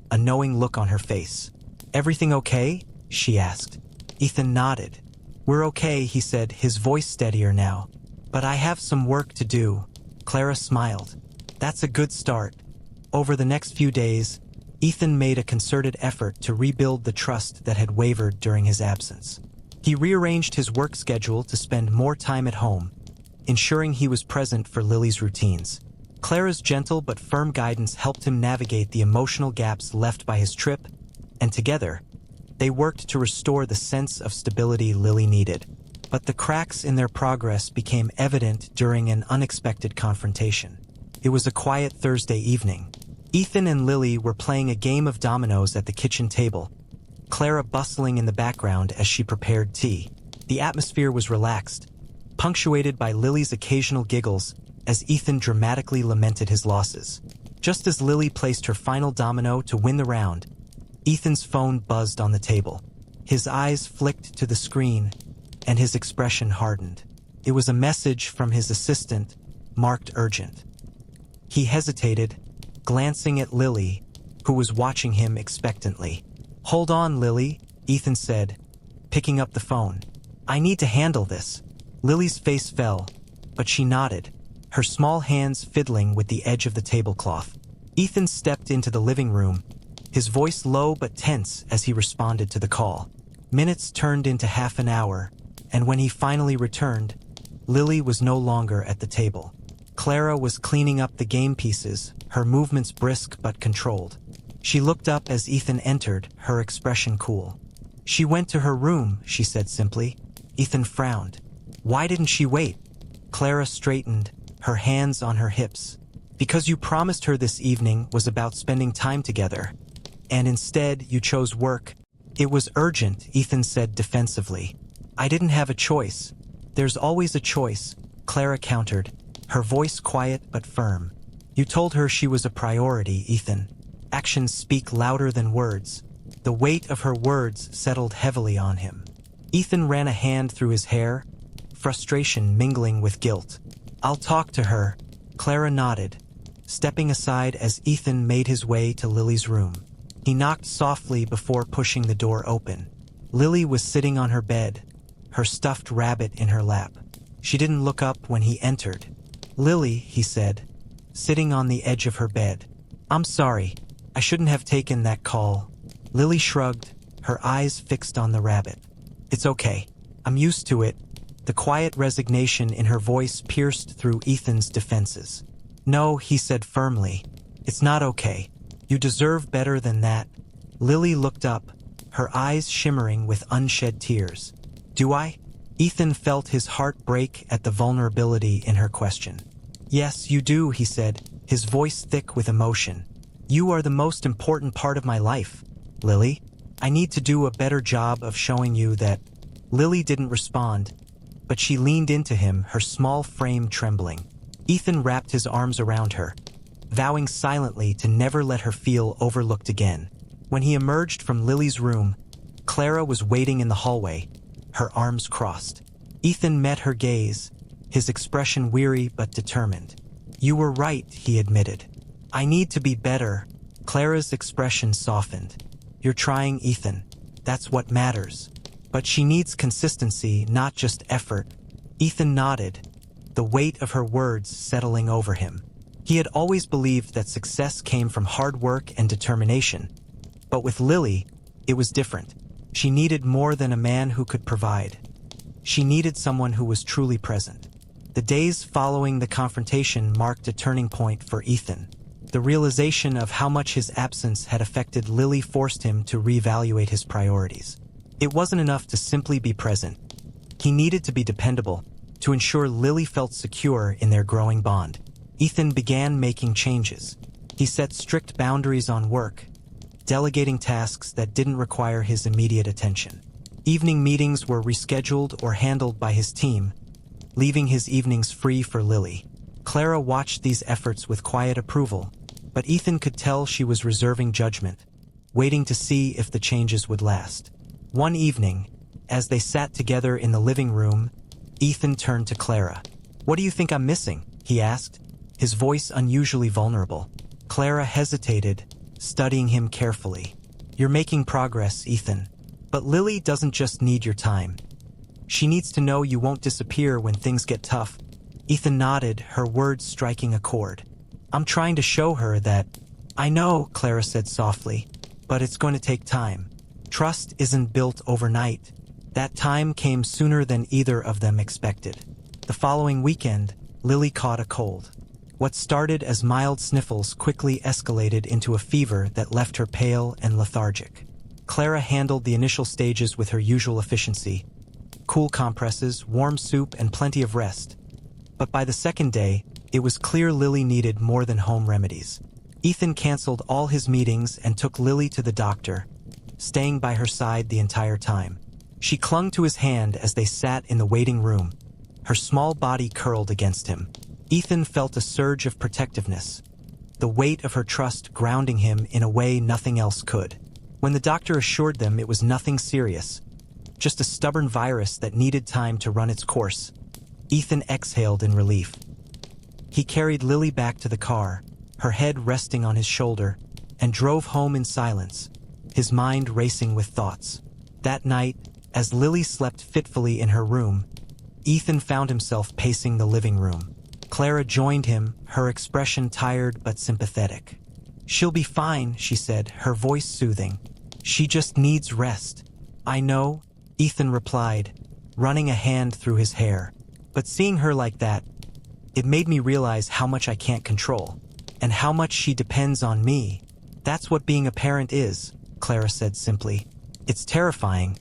a knowing look on her face. "Everything okay?" she asked. Ethan nodded. "We're okay," he said, his voice steadier now. "But I have some work to do." Clara smiled. "That's a good start." Over the next few days, Ethan made a concerted effort to rebuild the trust that had wavered during his absence. He rearranged his work schedule to spend more time at home, ensuring he was present for Lily's routines. Clara's gentle but firm guidance helped him navigate the emotional gaps left by his trip, and together, they worked to restore the sense of stability Lily needed. But the cracks in their progress became evident during an unexpected confrontation. It was a quiet Thursday evening. Ethan and Lily were playing a game of dominoes at the kitchen table, Clara bustling in the background as she prepared tea. The atmosphere was relaxed, punctuated by Lily's occasional giggles as Ethan dramatically lamented his losses. Just as Lily placed her final domino to win the round, Ethan's phone buzzed on the table. His eyes flicked to the screen, and his expression hardened. It was a message from his assistant, marked urgent. He hesitated, glancing at Lily, who was watching him expectantly. "Hold on, Lily," Ethan said, picking up the phone. "I need to handle this." Lily's face fell, but she nodded, her small hands fiddling with the edge of the tablecloth. Ethan stepped into the living room, his voice low but tense as he responded to the call. Minutes turned into half an hour, and when he finally returned, Lily was no longer at the table. Clara was cleaning up the game pieces, her movements brisk but controlled. She looked up as Ethan entered, her expression cool. "She went to her room," she said simply. Ethan frowned. "Why didn't she wait?" Clara straightened, her hands on her hips. "Because you promised her this evening was about spending time together, and instead you chose work." "It was urgent," Ethan said defensively. "I didn't have a choice." "There's always a choice," Clara countered, her voice quiet but firm. "You told her she was a priority, Ethan." Actions speak louder than words. The weight of her words settled heavily on him. Ethan ran a hand through his hair, frustration mingling with guilt. "I'll talk to her," Clara nodded, stepping aside as Ethan made his way to Lily's room. He knocked softly before pushing the door open. Lily was sitting on her bed, her stuffed rabbit in her lap. She didn't look up when he entered. "Lily," he said, sitting on the edge of her bed. "I'm sorry. I shouldn't have taken that call." Lily shrugged, her eyes fixed on the rabbit. "It's okay. I'm used to it." The quiet resignation in her voice pierced through Ethan's defenses. "No," he said firmly. "It's not okay. You deserve better than that." Lily looked up, her eyes shimmering with unshed tears. "Do I?" Ethan felt his heart break at the vulnerability in her question. "Yes, you do," he said, his voice thick with emotion. "You are the most important part of my life, Lily. I need to do a better job of showing you that." Lily didn't respond, but she leaned into him, her small frame trembling. Ethan wrapped his arms around her, vowing silently to never let her feel overlooked again. When he emerged from Lily's room, Clara was waiting in the hallway, her arms crossed. Ethan met her gaze, his expression weary but determined. "You were right," he admitted. "I need to be better." Clara's expression softened. "You're trying, Ethan. That's what matters. But she needs consistency, not just effort." Ethan nodded, the weight of her words settling over him. He had always believed that success came from hard work and determination. But with Lily, it was different. She needed more than a man who could provide. She needed someone who was truly present. The days following the confrontation marked a turning point for Ethan. The realization of how much his absence had affected Lily forced him to reevaluate his priorities. It wasn't enough to simply be present. He needed to be dependable, to ensure Lily felt secure in their growing bond. Ethan began making changes. He set strict boundaries on work, delegating tasks that didn't require his immediate attention. Evening meetings were rescheduled or handled by his team, leaving his evenings free for Lily. Clara watched these efforts with quiet approval, but Ethan could tell she was reserving judgment, waiting to see if the changes would last. One evening, as they sat together in the living room, Ethan turned to Clara. "What do you think I'm missing?" he asked, his voice unusually vulnerable. Clara hesitated, studying him carefully. "You're making progress, Ethan. But Lily doesn't just need your time. She needs to know you won't disappear when things get tough." Ethan nodded, her words striking a chord. "I'm trying to show her that." "I know," Clara said softly, "but it's going to take time. Trust isn't built overnight." That time came sooner than either of them expected. The following weekend, Lily caught a cold. What started as mild sniffles quickly escalated into a fever that left her pale and lethargic. Clara handled the initial stages with her usual efficiency: cool compresses, warm soup, and plenty of rest. But by the second day, it was clear Lily needed more than home remedies. Ethan canceled all his meetings and took Lily to the doctor, staying by her side the entire time. She clung to his hand as they sat in the waiting room, her small body curled against him. Ethan felt a surge of protectiveness, the weight of her trust grounding him in a way nothing else could. When the doctor assured them it was nothing serious, just a stubborn virus that needed time to run its course, Ethan exhaled in relief. He carried Lily back to the car, her head resting on his shoulder, and drove home in silence, his mind racing with thoughts. That night, as Lily slept fitfully in her room, Ethan found himself pacing the living room. Clara joined him, her expression tired but sympathetic. "She'll be fine," she said, her voice soothing. "She just needs rest." "I know," Ethan replied, running a hand through his hair. "But seeing her like that, it made me realize how much I can't control, and how much she depends on me." "That's what being a parent is," Clara said simply. "It's terrifying,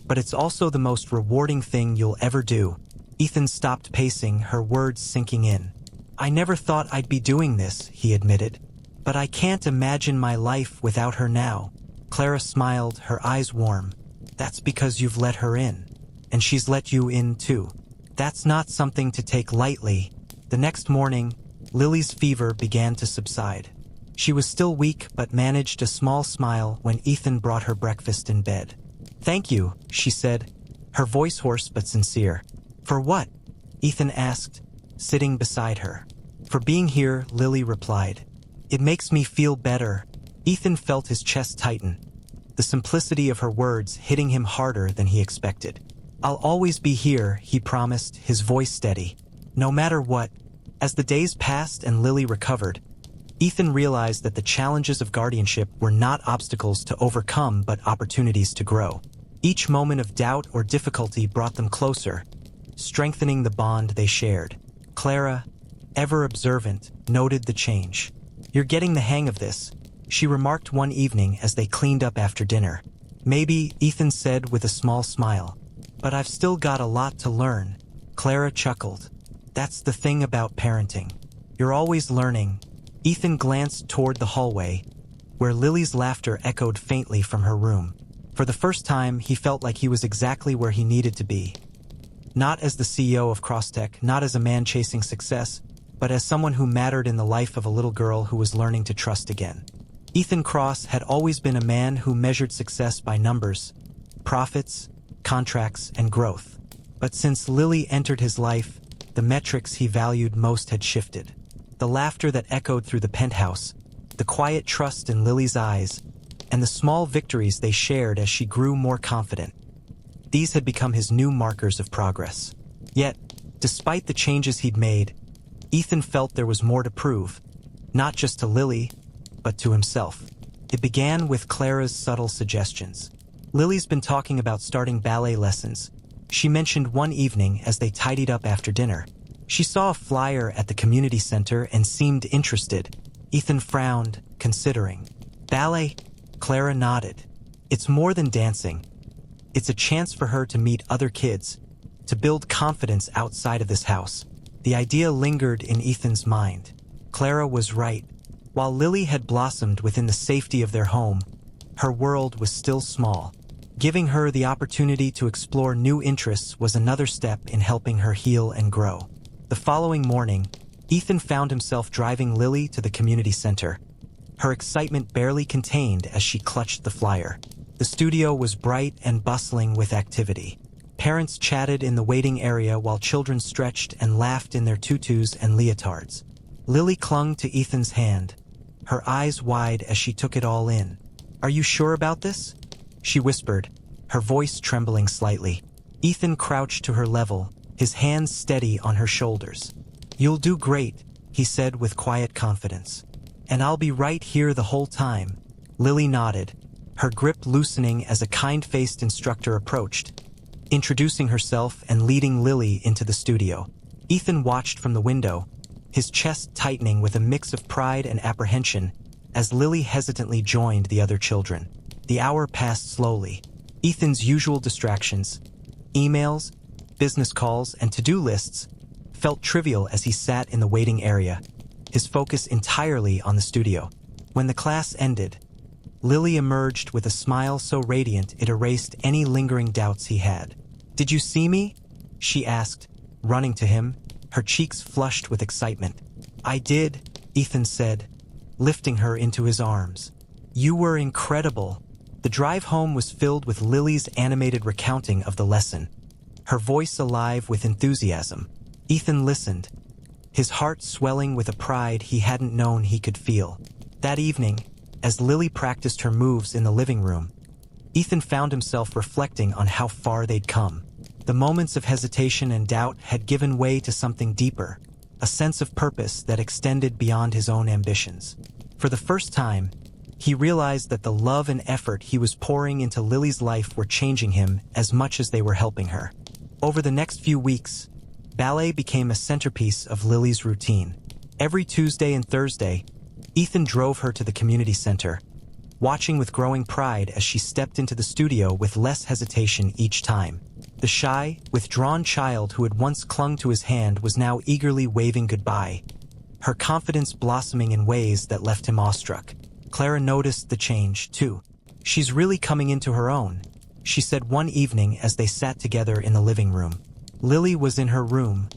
but it's also the most rewarding thing you'll ever do." Ethan stopped pacing, her words sinking in. "I never thought I'd be doing this," he admitted. "But I can't imagine my life without her now." Clara smiled, her eyes warm. "That's because you've let her in. And she's let you in too. That's not something to take lightly." The next morning, Lily's fever began to subside. She was still weak but managed a small smile when Ethan brought her breakfast in bed. "Thank you," she said, her voice hoarse but sincere. "For what?" Ethan asked, sitting beside her. "For being here," Lily replied. "It makes me feel better." Ethan felt his chest tighten, the simplicity of her words hitting him harder than he expected. "I'll always be here," he promised, his voice steady. "No matter what." As the days passed and Lily recovered, Ethan realized that the challenges of guardianship were not obstacles to overcome but opportunities to grow. Each moment of doubt or difficulty brought them closer, strengthening the bond they shared. Clara, ever observant, noted the change. "You're getting the hang of this," she remarked one evening as they cleaned up after dinner. "Maybe," Ethan said with a small smile. "But I've still got a lot to learn." Clara chuckled. "That's the thing about parenting. You're always learning." Ethan glanced toward the hallway, where Lily's laughter echoed faintly from her room. For the first time, he felt like he was exactly where he needed to be. Not as the CEO of Crosstech, not as a man chasing success, but as someone who mattered in the life of a little girl who was learning to trust again. Ethan Cross had always been a man who measured success by numbers, profits, contracts, and growth. But since Lily entered his life, the metrics he valued most had shifted. The laughter that echoed through the penthouse, the quiet trust in Lily's eyes, and the small victories they shared as she grew more confident. These had become his new markers of progress. Yet, despite the changes he'd made, Ethan felt there was more to prove, not just to Lily, but to himself. It began with Clara's subtle suggestions. Lily's been talking about starting ballet lessons. She mentioned one evening as they tidied up after dinner. She saw a flyer at the community center and seemed interested. Ethan frowned, considering. "Ballet?" Clara nodded. "It's more than dancing. It's a chance for her to meet other kids, to build confidence outside of this house." The idea lingered in Ethan's mind. Clara was right. While Lily had blossomed within the safety of their home, her world was still small. Giving her the opportunity to explore new interests was another step in helping her heal and grow. The following morning, Ethan found himself driving Lily to the community center, her excitement barely contained as she clutched the flyer. The studio was bright and bustling with activity. Parents chatted in the waiting area while children stretched and laughed in their tutus and leotards. Lily clung to Ethan's hand, her eyes wide as she took it all in. "Are you sure about this?" she whispered, her voice trembling slightly. Ethan crouched to her level, his hands steady on her shoulders. "You'll do great," he said with quiet confidence. "And I'll be right here the whole time." Lily nodded, her grip loosening as a kind-faced instructor approached, introducing herself and leading Lily into the studio. Ethan watched from the window, his chest tightening with a mix of pride and apprehension as Lily hesitantly joined the other children. The hour passed slowly. Ethan's usual distractions, emails, business calls, and to-do lists, felt trivial as he sat in the waiting area, his focus entirely on the studio. When the class ended, Lily emerged with a smile so radiant it erased any lingering doubts he had. "Did you see me?" she asked, running to him, her cheeks flushed with excitement. "I did," Ethan said, lifting her into his arms. "You were incredible." The drive home was filled with Lily's animated recounting of the lesson, her voice alive with enthusiasm. Ethan listened, his heart swelling with a pride he hadn't known he could feel. That evening, as Lily practiced her moves in the living room, Ethan found himself reflecting on how far they'd come. The moments of hesitation and doubt had given way to something deeper, a sense of purpose that extended beyond his own ambitions. For the first time, he realized that the love and effort he was pouring into Lily's life were changing him as much as they were helping her. Over the next few weeks, ballet became a centerpiece of Lily's routine. Every Tuesday and Thursday, Ethan drove her to the community center, watching with growing pride as she stepped into the studio with less hesitation each time. The shy, withdrawn child who had once clung to his hand was now eagerly waving goodbye, her confidence blossoming in ways that left him awestruck. Clara noticed the change, too. "She's really coming into her own," she said one evening as they sat together in the living room. Lily was in her room,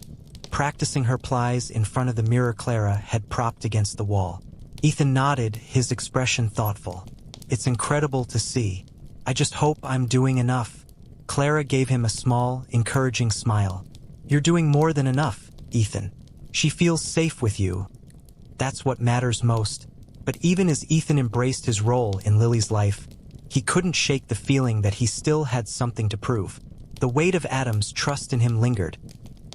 practicing her plies in front of the mirror Clara had propped against the wall. Ethan nodded, his expression thoughtful. "It's incredible to see. I just hope I'm doing enough." Clara gave him a small, encouraging smile. "You're doing more than enough, Ethan. She feels safe with you. That's what matters most." But even as Ethan embraced his role in Lily's life, he couldn't shake the feeling that he still had something to prove. The weight of Adam's trust in him lingered,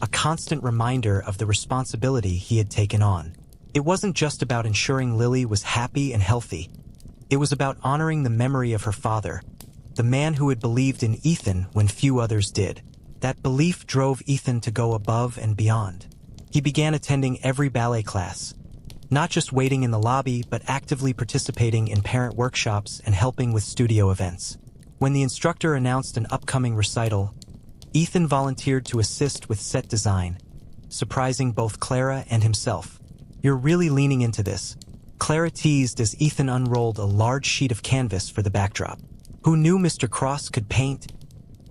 a constant reminder of the responsibility he had taken on. It wasn't just about ensuring Lily was happy and healthy. It was about honoring the memory of her father, the man who had believed in Ethan when few others did. That belief drove Ethan to go above and beyond. He began attending every ballet class, not just waiting in the lobby, but actively participating in parent workshops and helping with studio events. When the instructor announced an upcoming recital, Ethan volunteered to assist with set design, surprising both Clara and himself. "You're really leaning into this," Clara teased as Ethan unrolled a large sheet of canvas for the backdrop. "Who knew Mr. Cross could paint?"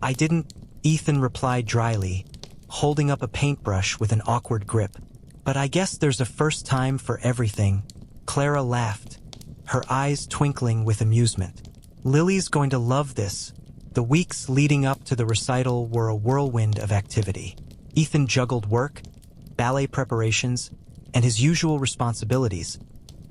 "I didn't," Ethan replied dryly, holding up a paintbrush with an awkward grip. "But I guess there's a first time for everything." Clara laughed, her eyes twinkling with amusement. "Lily's going to love this." The weeks leading up to the recital were a whirlwind of activity. Ethan juggled work, ballet preparations, and his usual responsibilities,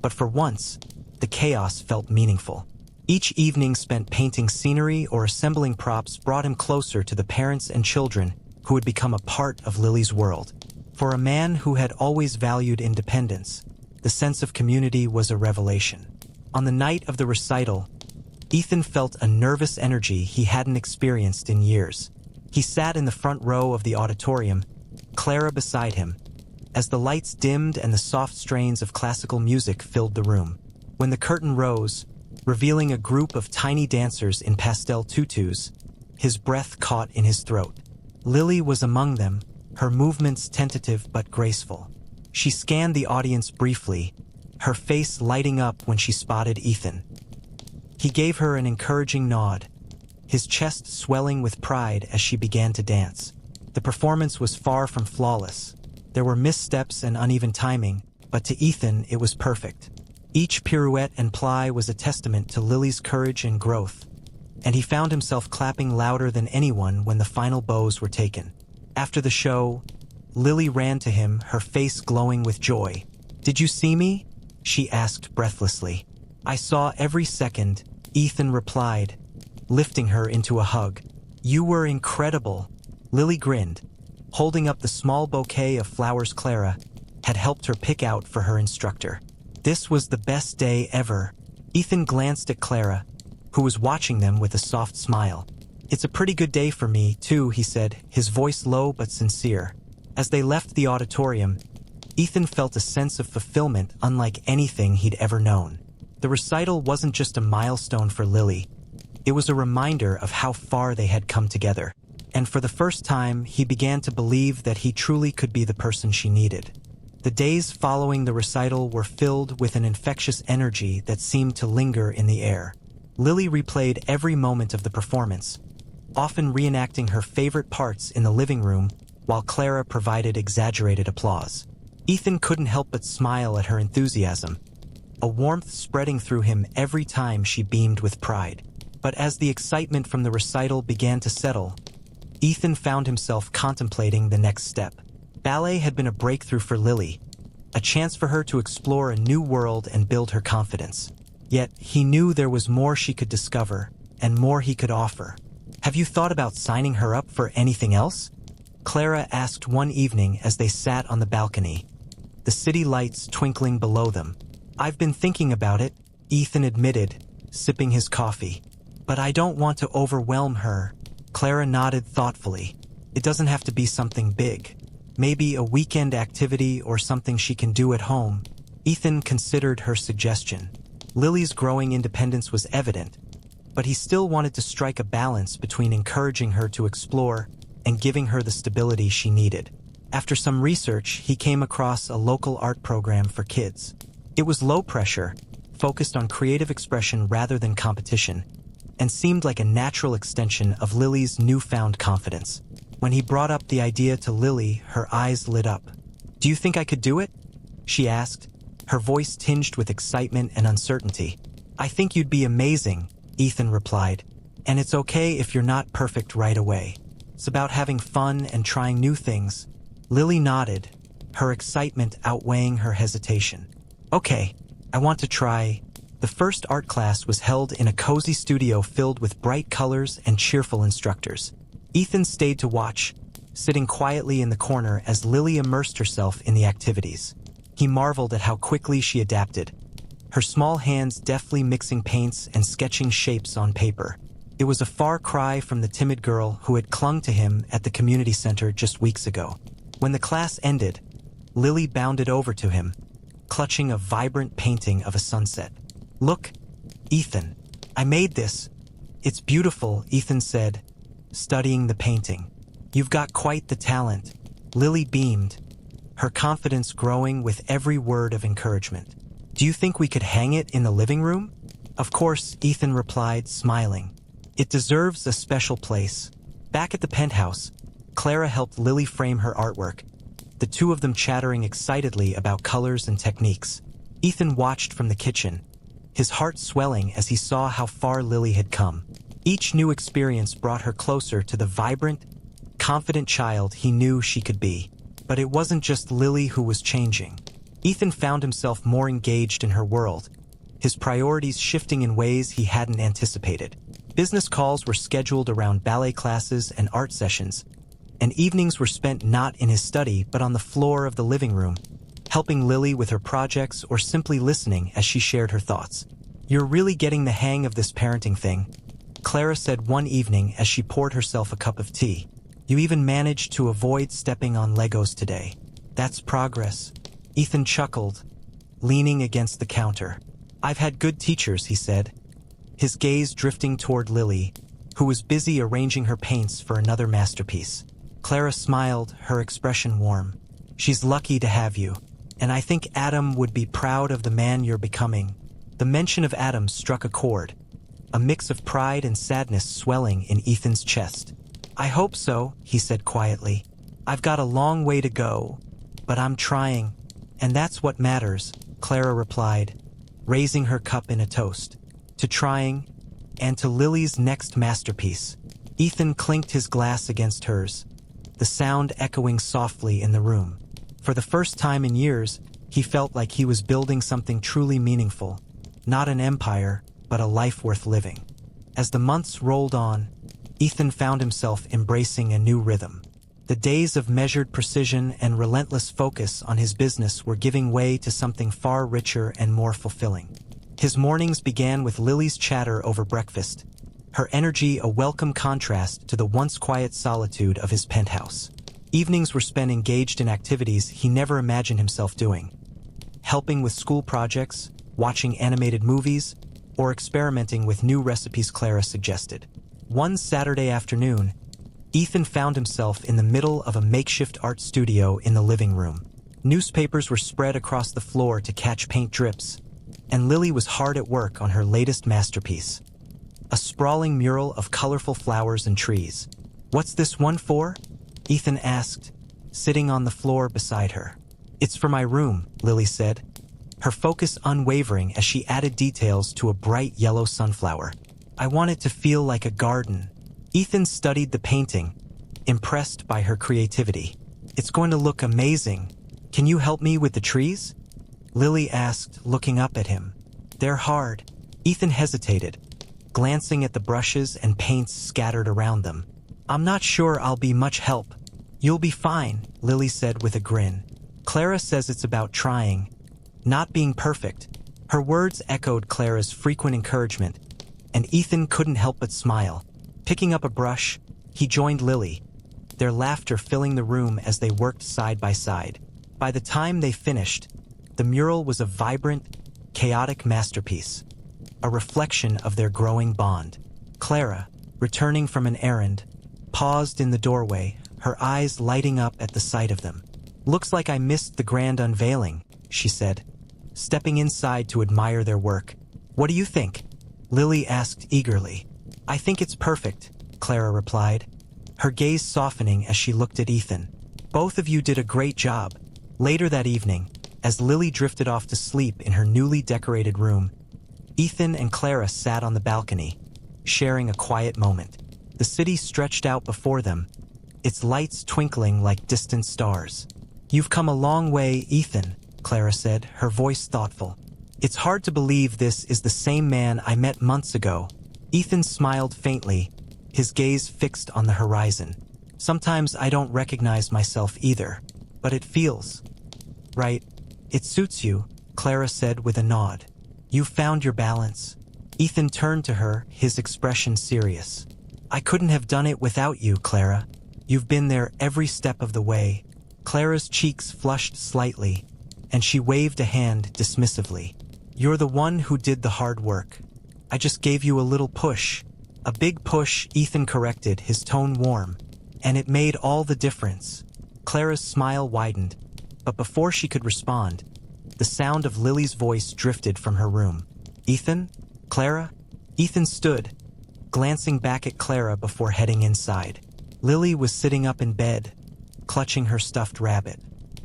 but for once, the chaos felt meaningful. Each evening spent painting scenery or assembling props brought him closer to the parents and children who had become a part of Lily's world. For a man who had always valued independence, the sense of community was a revelation. On the night of the recital, Ethan felt a nervous energy he hadn't experienced in years. He sat in the front row of the auditorium, Clara beside him, as the lights dimmed and the soft strains of classical music filled the room. When the curtain rose, revealing a group of tiny dancers in pastel tutus, his breath caught in his throat. Lily was among them, her movements tentative but graceful. She scanned the audience briefly, her face lighting up when she spotted Ethan. He gave her an encouraging nod, his chest swelling with pride as she began to dance. The performance was far from flawless. There were missteps and uneven timing, but to Ethan it was perfect. Each pirouette and plie was a testament to Lily's courage and growth, and he found himself clapping louder than anyone when the final bows were taken. After the show, Lily ran to him, her face glowing with joy. "Did you see me?" she asked breathlessly. "I saw every second," Ethan replied, lifting her into a hug. "You were incredible." Lily grinned, holding up the small bouquet of flowers Clara had helped her pick out for her instructor. "This was the best day ever." Ethan glanced at Clara, who was watching them with a soft smile. "It's a pretty good day for me, too," he said, his voice low but sincere. As they left the auditorium, Ethan felt a sense of fulfillment unlike anything he'd ever known. The recital wasn't just a milestone for Lily. It was a reminder of how far they had come together. And for the first time, he began to believe that he truly could be the person she needed. The days following the recital were filled with an infectious energy that seemed to linger in the air. Lily replayed every moment of the performance, often reenacting her favorite parts in the living room while Clara provided exaggerated applause. Ethan couldn't help but smile at her enthusiasm, a warmth spreading through him every time she beamed with pride. But as the excitement from the recital began to settle, Ethan found himself contemplating the next step. Ballet had been a breakthrough for Lily, a chance for her to explore a new world and build her confidence. Yet, he knew there was more she could discover, and more he could offer. "Have you thought about signing her up for anything else?" Clara asked one evening as they sat on the balcony, the city lights twinkling below them. "I've been thinking about it," Ethan admitted, sipping his coffee. "But I don't want to overwhelm her." Clara nodded thoughtfully. "It doesn't have to be something big. Maybe a weekend activity or something she can do at home." Ethan considered her suggestion. Lily's growing independence was evident, but he still wanted to strike a balance between encouraging her to explore and giving her the stability she needed. After some research, he came across a local art program for kids. It was low pressure, focused on creative expression rather than competition, and seemed like a natural extension of Lily's newfound confidence. When he brought up the idea to Lily, her eyes lit up. "Do you think I could do it?" she asked, her voice tinged with excitement and uncertainty. "I think you'd be amazing," Ethan replied. "And it's okay if you're not perfect right away. It's about having fun and trying new things." Lily nodded, her excitement outweighing her hesitation. "Okay, I want to try." The first art class was held in a cozy studio filled with bright colors and cheerful instructors. Ethan stayed to watch, sitting quietly in the corner as Lily immersed herself in the activities. He marveled at how quickly she adapted, her small hands deftly mixing paints and sketching shapes on paper. It was a far cry from the timid girl who had clung to him at the community center just weeks ago. When the class ended, Lily bounded over to him, clutching a vibrant painting of a sunset. "Look, Ethan, I made this. It's beautiful," Ethan said, studying the painting. "You've got quite the talent." Lily beamed, her confidence growing with every word of encouragement. "Do you think we could hang it in the living room?" "Of course," Ethan replied, smiling. "It deserves a special place." Back at the penthouse, Clara helped Lily frame her artwork, the two of them chattering excitedly about colors and techniques. Ethan watched from the kitchen, his heart swelling as he saw how far Lily had come. Each new experience brought her closer to the vibrant, confident child he knew she could be. But it wasn't just Lily who was changing. Ethan found himself more engaged in her world, his priorities shifting in ways he hadn't anticipated. Business calls were scheduled around ballet classes and art sessions, and evenings were spent not in his study but on the floor of the living room, helping Lily with her projects or simply listening as she shared her thoughts. "You're really getting the hang of this parenting thing," Clara said one evening as she poured herself a cup of tea. "You even managed to avoid stepping on Legos today. That's progress." Ethan chuckled, leaning against the counter. "I've had good teachers," he said, his gaze drifting toward Lily, who was busy arranging her paints for another masterpiece. Clara smiled, her expression warm. "She's lucky to have you, and I think Adam would be proud of the man you're becoming." The mention of Adam struck a chord, a mix of pride and sadness swelling in Ethan's chest. "I hope so," he said quietly. "I've got a long way to go, but I'm trying, and that's what matters," Clara replied, raising her cup in a toast. To trying, and to Lily's next masterpiece. Ethan clinked his glass against hers, the sound echoing softly in the room. For the first time in years, he felt like he was building something truly meaningful, not an empire, but a life worth living. As the months rolled on, Ethan found himself embracing a new rhythm. The days of measured precision and relentless focus on his business were giving way to something far richer and more fulfilling. His mornings began with Lily's chatter over breakfast, her energy a welcome contrast to the once quiet solitude of his penthouse. Evenings were spent engaged in activities he never imagined himself doing, helping with school projects, watching animated movies, or experimenting with new recipes Clara suggested. One Saturday afternoon, Ethan found himself in the middle of a makeshift art studio in the living room. Newspapers were spread across the floor to catch paint drips, and Lily was hard at work on her latest masterpiece, a sprawling mural of colorful flowers and trees. "What's this one for?" Ethan asked, sitting on the floor beside her. "It's for my room," Lily said, her focus unwavering as she added details to a bright yellow sunflower. "I want it to feel like a garden." Ethan studied the painting, impressed by her creativity. It's going to look amazing. Can you help me with the trees? Lily asked, looking up at him. They're hard. Ethan hesitated, glancing at the brushes and paints scattered around them. I'm not sure I'll be much help. You'll be fine, Lily said with a grin. Clara says it's about trying, not being perfect. Her words echoed Clara's frequent encouragement, and Ethan couldn't help but smile. Picking up a brush, he joined Lily, their laughter filling the room as they worked side by side. By the time they finished, the mural was a vibrant, chaotic masterpiece, a reflection of their growing bond. Clara, returning from an errand, paused in the doorway, her eyes lighting up at the sight of them. Looks like I missed the grand unveiling, she said, stepping inside to admire their work. What do you think? Lily asked eagerly. I think it's perfect, Clara replied, her gaze softening as she looked at Ethan. Both of you did a great job. Later that evening, as Lily drifted off to sleep in her newly decorated room, Ethan and Clara sat on the balcony, sharing a quiet moment. The city stretched out before them, its lights twinkling like distant stars. You've come a long way, Ethan, Clara said, her voice thoughtful. It's hard to believe this is the same man I met months ago. Ethan smiled faintly, his gaze fixed on the horizon. Sometimes I don't recognize myself either, but it feels right. It suits you, Clara said with a nod. You've found your balance. Ethan turned to her, his expression serious. I couldn't have done it without you, Clara. You've been there every step of the way. Clara's cheeks flushed slightly, and she waved a hand dismissively. You're the one who did the hard work. I just gave you a little push. A big push, Ethan corrected, his tone warm. And it made all the difference. Clara's smile widened, but before she could respond, the sound of Lily's voice drifted from her room. Ethan? Clara? Ethan stood, glancing back at Clara before heading inside. Lily was sitting up in bed, clutching her stuffed rabbit.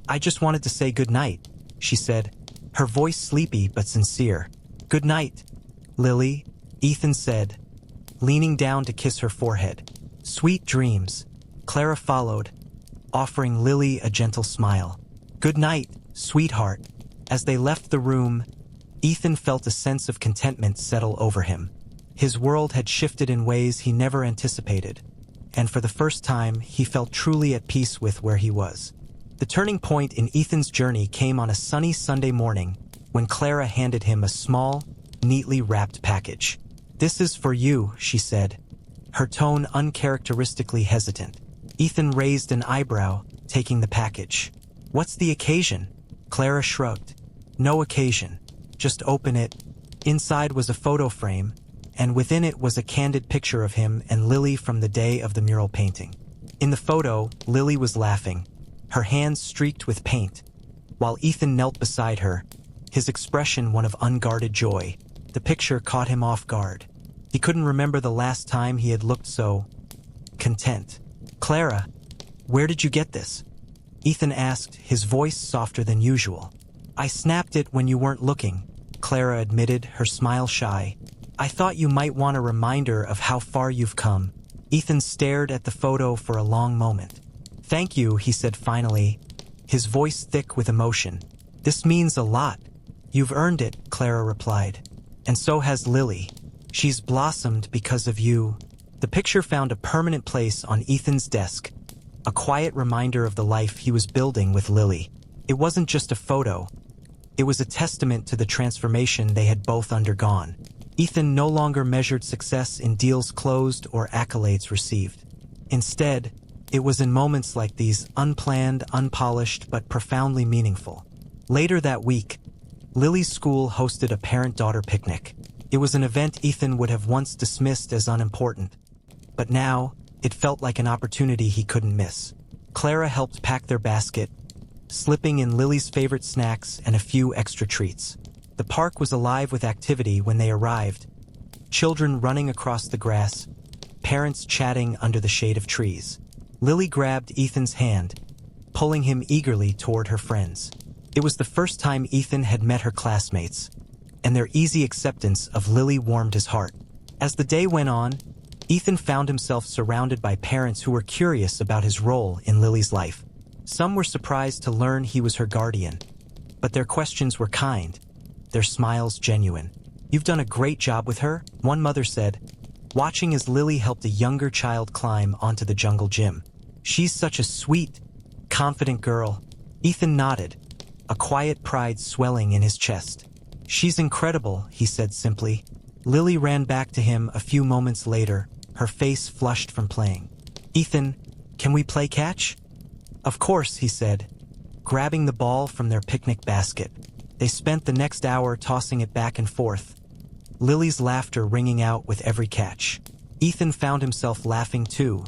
I just wanted to say good night, she said, her voice sleepy but sincere. Good night, Lily, Ethan said, leaning down to kiss her forehead. Sweet dreams, Clara followed, offering Lily a gentle smile. Good night, sweetheart. As they left the room, Ethan felt a sense of contentment settle over him. His world had shifted in ways he never anticipated, and for the first time, he felt truly at peace with where he was. The turning point in Ethan's journey came on a sunny Sunday morning when Clara handed him a small, neatly wrapped package. This is for you, she said, her tone uncharacteristically hesitant. Ethan raised an eyebrow, taking the package. What's the occasion? Clara shrugged. No occasion. Just open it. Inside was a photo frame, and within it was a candid picture of him and Lily from the day of the mural painting. In the photo, Lily was laughing, her hands streaked with paint, while Ethan knelt beside her, his expression one of unguarded joy. The picture caught him off guard. He couldn't remember the last time he had looked so content. Clara, where did you get this? Ethan asked, his voice softer than usual. I snapped it when you weren't looking, Clara admitted, her smile shy. I thought you might want a reminder of how far you've come. Ethan stared at the photo for a long moment. Thank you, he said finally, his voice thick with emotion. This means a lot. You've earned it, Clara replied. And so has Lily. She's blossomed because of you. The picture found a permanent place on Ethan's desk, a quiet reminder of the life he was building with Lily. It wasn't just a photo. It was a testament to the transformation they had both undergone. Ethan no longer measured success in deals closed or accolades received. Instead, it was in moments like these, unplanned, unpolished, but profoundly meaningful. Later that week, Lily's school hosted a parent-daughter picnic. It was an event Ethan would have once dismissed as unimportant, but now it felt like an opportunity he couldn't miss. Clara helped pack their basket, slipping in Lily's favorite snacks and a few extra treats. The park was alive with activity when they arrived, children running across the grass, parents chatting under the shade of trees. Lily grabbed Ethan's hand, pulling him eagerly toward her friends. It was the first time Ethan had met her classmates, and their easy acceptance of Lily warmed his heart. As the day went on, Ethan found himself surrounded by parents who were curious about his role in Lily's life. Some were surprised to learn he was her guardian, but their questions were kind, their smiles genuine. "You've done a great job with her," one mother said, watching as Lily helped a younger child climb onto the jungle gym. "She's such a sweet, confident girl." Ethan nodded, a quiet pride swelling in his chest. "She's incredible," he said simply. Lily ran back to him a few moments later, her face flushed from playing. "Ethan, can we play catch?" "Of course," he said, grabbing the ball from their picnic basket. They spent the next hour tossing it back and forth, Lily's laughter ringing out with every catch. Ethan found himself laughing too,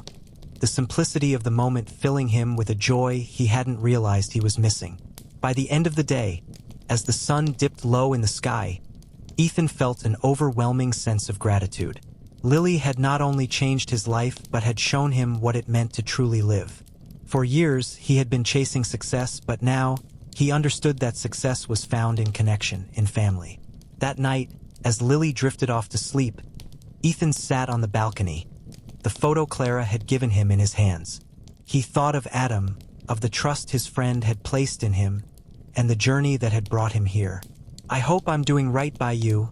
the simplicity of the moment filling him with a joy he hadn't realized he was missing. By the end of the day, as the sun dipped low in the sky, Ethan felt an overwhelming sense of gratitude. Lily had not only changed his life but had shown him what it meant to truly live. For years, he had been chasing success, but now, he understood that success was found in connection, in family. That night, as Lily drifted off to sleep, Ethan sat on the balcony, the photo Clara had given him in his hands. He thought of Adam, of the trust his friend had placed in him, and the journey that had brought him here. "I hope I'm doing right by you,"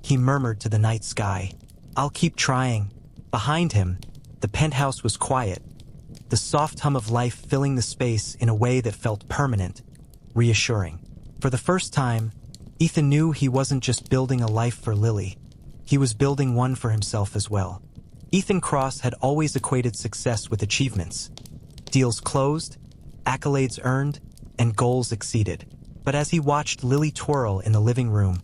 he murmured to the night sky. "I'll keep trying." Behind him, the penthouse was quiet, the soft hum of life filling the space in a way that felt permanent, reassuring. For the first time, Ethan knew he wasn't just building a life for Lily, he was building one for himself as well. Ethan Cross had always equated success with achievements. Deals closed, accolades earned, and goals exceeded. But as he watched Lily twirl in the living room,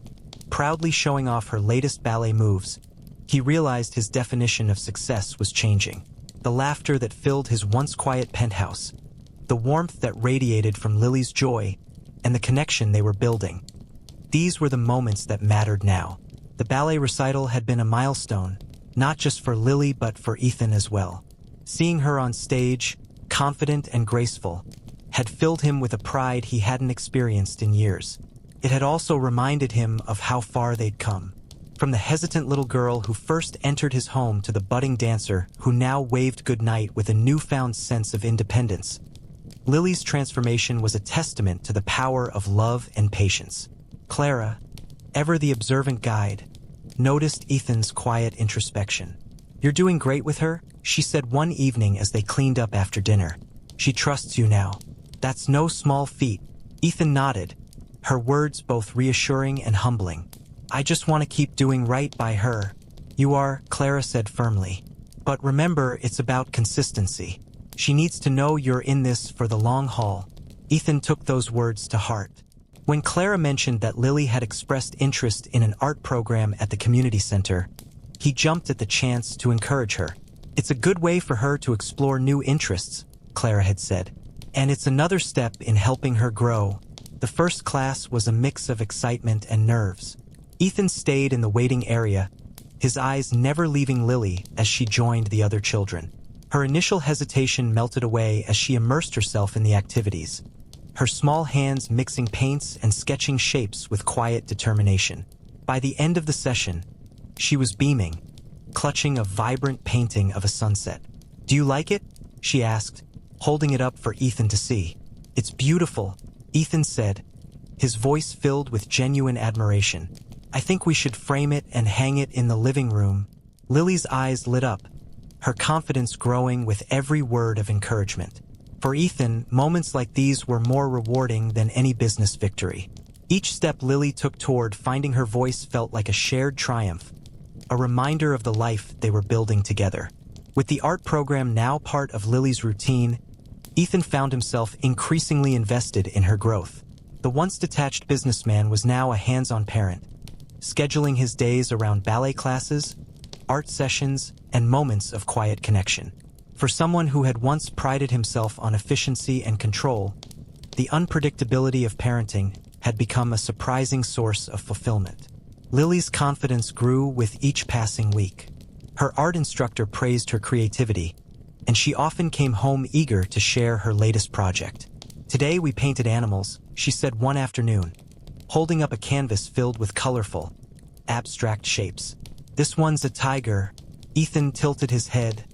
proudly showing off her latest ballet moves, he realized his definition of success was changing. The laughter that filled his once quiet penthouse, the warmth that radiated from Lily's joy, and the connection they were building. These were the moments that mattered now. The ballet recital had been a milestone, not just for Lily but for Ethan as well. Seeing her on stage, confident and graceful, had filled him with a pride he hadn't experienced in years. It had also reminded him of how far they'd come. From the hesitant little girl who first entered his home to the budding dancer who now waved goodnight with a newfound sense of independence. Lily's transformation was a testament to the power of love and patience. Clara, ever the observant guide, noticed Ethan's quiet introspection. "You're doing great with her," she said one evening as they cleaned up after dinner. "She trusts you now." "That's no small feat." Ethan nodded, her words both reassuring and humbling. "I just want to keep doing right by her." "You are," Clara said firmly. "But remember, it's about consistency. She needs to know you're in this for the long haul." Ethan took those words to heart. When Clara mentioned that Lily had expressed interest in an art program at the community center, he jumped at the chance to encourage her. "It's a good way for her to explore new interests," Clara had said. "And it's another step in helping her grow." The first class was a mix of excitement and nerves. Ethan stayed in the waiting area, his eyes never leaving Lily as she joined the other children. Her initial hesitation melted away as she immersed herself in the activities, her small hands mixing paints and sketching shapes with quiet determination. By the end of the session, she was beaming, clutching a vibrant painting of a sunset. "Do you like it?" she asked, holding it up for Ethan to see. "It's beautiful," Ethan said, his voice filled with genuine admiration. "I think we should frame it and hang it in the living room." Lily's eyes lit up, her confidence growing with every word of encouragement. For Ethan, moments like these were more rewarding than any business victory. Each step Lily took toward finding her voice felt like a shared triumph, a reminder of the life they were building together. With the art program now part of Lily's routine, Ethan found himself increasingly invested in her growth. The once detached businessman was now a hands-on parent, scheduling his days around ballet classes, art sessions, and moments of quiet connection. For someone who had once prided himself on efficiency and control, the unpredictability of parenting had become a surprising source of fulfillment. Lily's confidence grew with each passing week. Her art instructor praised her creativity, and she often came home eager to share her latest project. "Today we painted animals," she said one afternoon, holding up a canvas filled with colorful, abstract shapes. "This one's a tiger." Ethan tilted his head,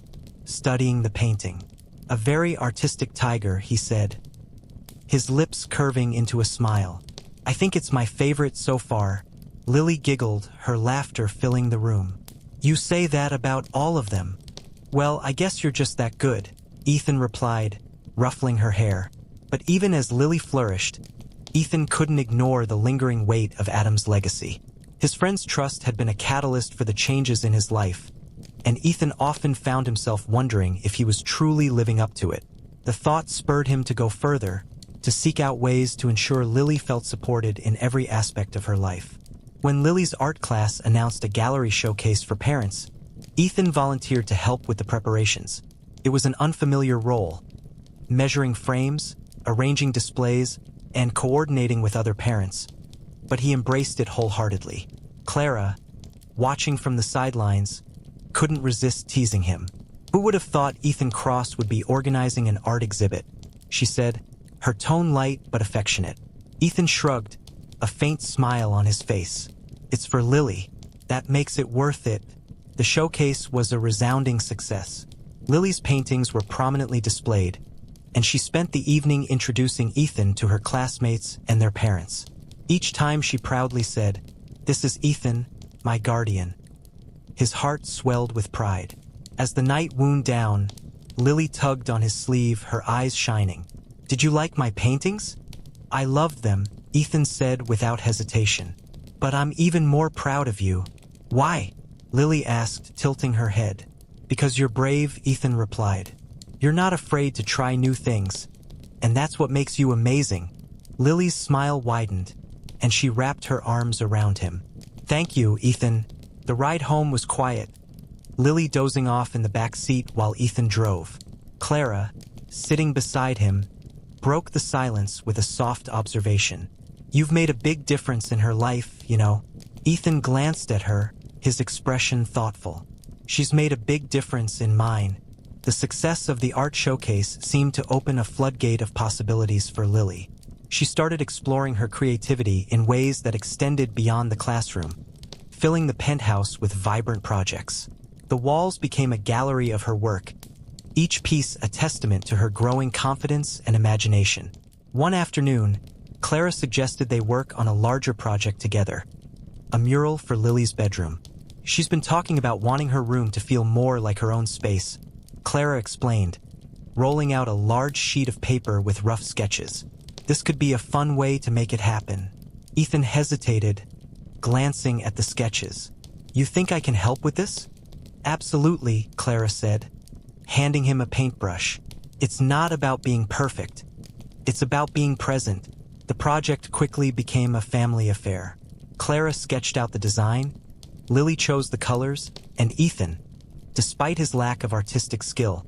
studying the painting. "A very artistic tiger," he said, his lips curving into a smile. "I think it's my favorite so far." Lily giggled, her laughter filling the room. "You say that about all of them." "Well, I guess you're just that good," Ethan replied, ruffling her hair. But even as Lily flourished, Ethan couldn't ignore the lingering weight of Adam's legacy. His friend's trust had been a catalyst for the changes in his life, and Ethan often found himself wondering if he was truly living up to it. The thought spurred him to go further, to seek out ways to ensure Lily felt supported in every aspect of her life. When Lily's art class announced a gallery showcase for parents, Ethan volunteered to help with the preparations. It was an unfamiliar role, measuring frames, arranging displays, and coordinating with other parents, but he embraced it wholeheartedly. Clara, watching from the sidelines, couldn't resist teasing him. "Who would have thought Ethan Cross would be organizing an art exhibit?" she said, her tone light but affectionate. Ethan shrugged, a faint smile on his face. "It's for Lily. That makes it worth it." The showcase was a resounding success. Lily's paintings were prominently displayed, and she spent the evening introducing Ethan to her classmates and their parents. Each time she proudly said, "This is Ethan, my guardian." His heart swelled with pride. As the night wound down, Lily tugged on his sleeve, her eyes shining. "Did you like my paintings?" "I loved them," Ethan said without hesitation. "But I'm even more proud of you." "Why?" Lily asked, tilting her head. "Because you're brave," Ethan replied. "You're not afraid to try new things, and that's what makes you amazing." Lily's smile widened, and she wrapped her arms around him. "Thank you, Ethan." The ride home was quiet, Lily dozing off in the back seat while Ethan drove. Clara, sitting beside him, broke the silence with a soft observation. "You've made a big difference in her life, you know." Ethan glanced at her, his expression thoughtful. "She's made a big difference in mine." The success of the art showcase seemed to open a floodgate of possibilities for Lily. She started exploring her creativity in ways that extended beyond the classroom, filling the penthouse with vibrant projects. The walls became a gallery of her work, each piece a testament to her growing confidence and imagination. One afternoon, Clara suggested they work on a larger project together, a mural for Lily's bedroom. "She's been talking about wanting her room to feel more like her own space," Clara explained, rolling out a large sheet of paper with rough sketches. "This could be a fun way to make it happen." Ethan hesitated, glancing at the sketches. "You think I can help with this?" "Absolutely," Clara said, handing him a paintbrush. "It's not about being perfect. It's about being present." The project quickly became a family affair. Clara sketched out the design, Lily chose the colors, and Ethan, despite his lack of artistic skill,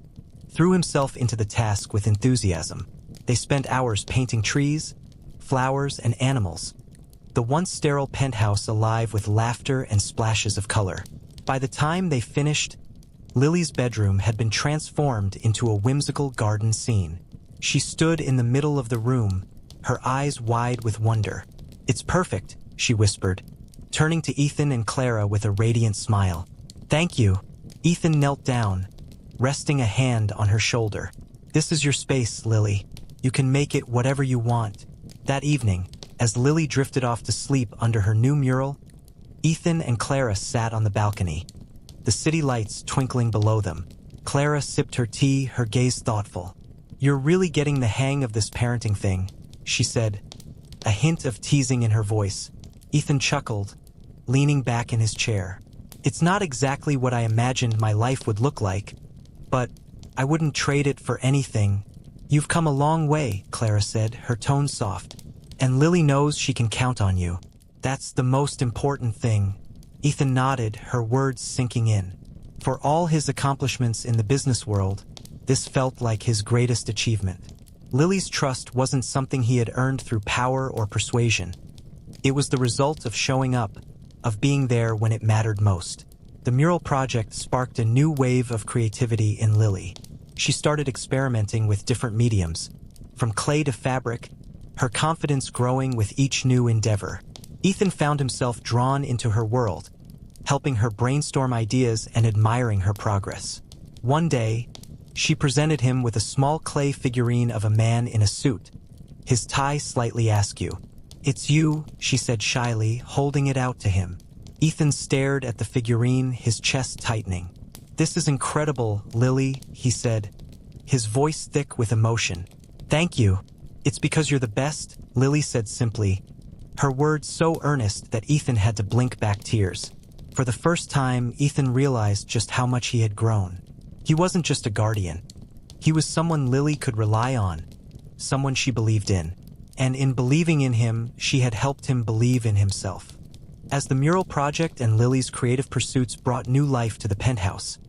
threw himself into the task with enthusiasm. They spent hours painting trees, flowers, and animals, the once sterile penthouse alive with laughter and splashes of color. By the time they finished, Lily's bedroom had been transformed into a whimsical garden scene. She stood in the middle of the room, her eyes wide with wonder. "It's perfect," she whispered, turning to Ethan and Clara with a radiant smile. "Thank you." Ethan knelt down, resting a hand on her shoulder. "This is your space, Lily. You can make it whatever you want." That evening, as Lily drifted off to sleep under her new mural, Ethan and Clara sat on the balcony, the city lights twinkling below them. Clara sipped her tea, her gaze thoughtful. "You're really getting the hang of this parenting thing," she said, a hint of teasing in her voice. Ethan chuckled, leaning back in his chair. "It's not exactly what I imagined my life would look like, but I wouldn't trade it for anything." "You've come a long way," Clara said, her tone soft. "And Lily knows she can count on you. That's the most important thing." Ethan nodded, her words sinking in. For all his accomplishments in the business world, this felt like his greatest achievement. Lily's trust wasn't something he had earned through power or persuasion. It was the result of showing up, of being there when it mattered most. The mural project sparked a new wave of creativity in Lily. She started experimenting with different mediums, from clay to fabric, her confidence growing with each new endeavor. Ethan found himself drawn into her world, helping her brainstorm ideas and admiring her progress. One day, she presented him with a small clay figurine of a man in a suit, his tie slightly askew. "It's you," she said shyly, holding it out to him. Ethan stared at the figurine, his chest tightening. "This is incredible, Lily," he said, his voice thick with emotion. "Thank you. It's because you're the best," Lily said simply, her words so earnest that Ethan had to blink back tears. For the first time, Ethan realized just how much he had grown. He wasn't just a guardian. He was someone Lily could rely on, someone she believed in. And in believing in him, she had helped him believe in himself. As the mural project and Lily's creative pursuits brought new life to the penthouse,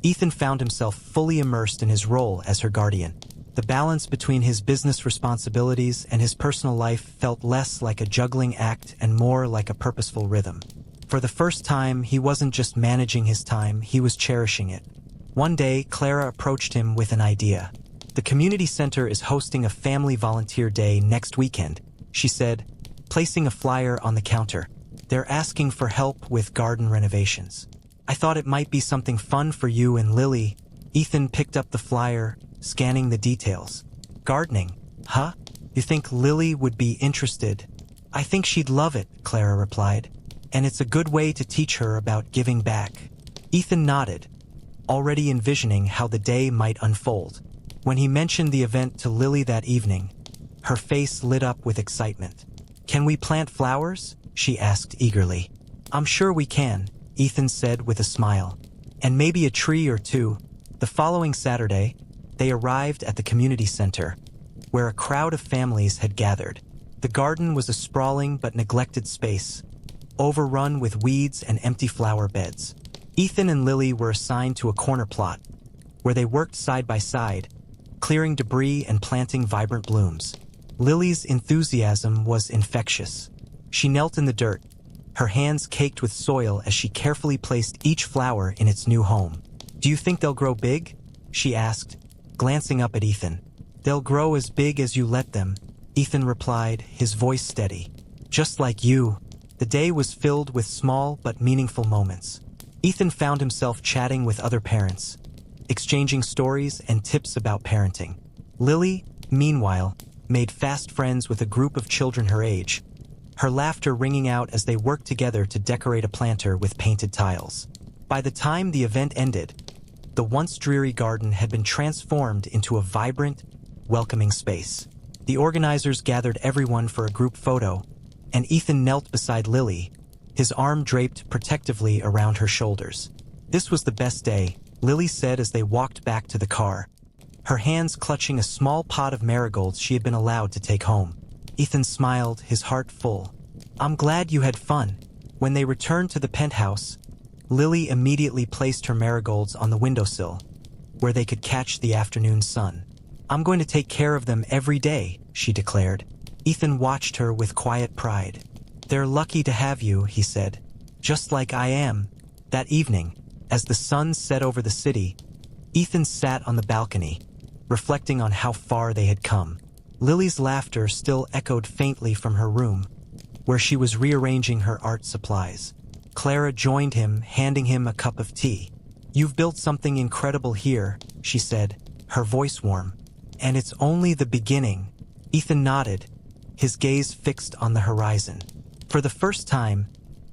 Ethan found himself fully immersed in his role as her guardian. The balance between his business responsibilities and his personal life felt less like a juggling act and more like a purposeful rhythm. For the first time, he wasn't just managing his time, he was cherishing it. One day, Clara approached him with an idea. "The community center is hosting a family volunteer day next weekend," she said, placing a flyer on the counter. "They're asking for help with garden renovations. I thought it might be something fun for you and Lily." Ethan picked up the flyer, scanning the details. "Gardening, huh? You think Lily would be interested?" "I think she'd love it," Clara replied. "And it's a good way to teach her about giving back." Ethan nodded, already envisioning how the day might unfold. When he mentioned the event to Lily that evening, her face lit up with excitement. "Can we plant flowers?" she asked eagerly. "I'm sure we can," Ethan said with a smile. "And maybe a tree or two." The following Saturday, they arrived at the community center, where a crowd of families had gathered. The garden was a sprawling but neglected space, overrun with weeds and empty flower beds. Ethan and Lily were assigned to a corner plot, where they worked side by side, clearing debris and planting vibrant blooms. Lily's enthusiasm was infectious. She knelt in the dirt, her hands caked with soil as she carefully placed each flower in its new home. "Do you think they'll grow big?" she asked, glancing up at Ethan. "They'll grow as big as you let them," Ethan replied, his voice steady. "Just like you." The day was filled with small but meaningful moments. Ethan found himself chatting with other parents, exchanging stories and tips about parenting. Lily, meanwhile, made fast friends with a group of children her age, her laughter ringing out as they worked together to decorate a planter with painted tiles. By the time the event ended, the once dreary garden had been transformed into a vibrant, welcoming space. The organizers gathered everyone for a group photo, and Ethan knelt beside Lily, his arm draped protectively around her shoulders. "This was the best day," Lily said as they walked back to the car, her hands clutching a small pot of marigolds she had been allowed to take home. Ethan smiled, his heart full. "I'm glad you had fun." When they returned to the penthouse, Lily immediately placed her marigolds on the windowsill, where they could catch the afternoon sun. "I'm going to take care of them every day," she declared. Ethan watched her with quiet pride. "They're lucky to have you," he said. "Just like I am." That evening, as the sun set over the city, Ethan sat on the balcony, reflecting on how far they had come. Lily's laughter still echoed faintly from her room, where she was rearranging her art supplies. Clara joined him, handing him a cup of tea. "You've built something incredible here," she said, her voice warm. "And it's only the beginning." Ethan nodded, his gaze fixed on the horizon. "For the first time,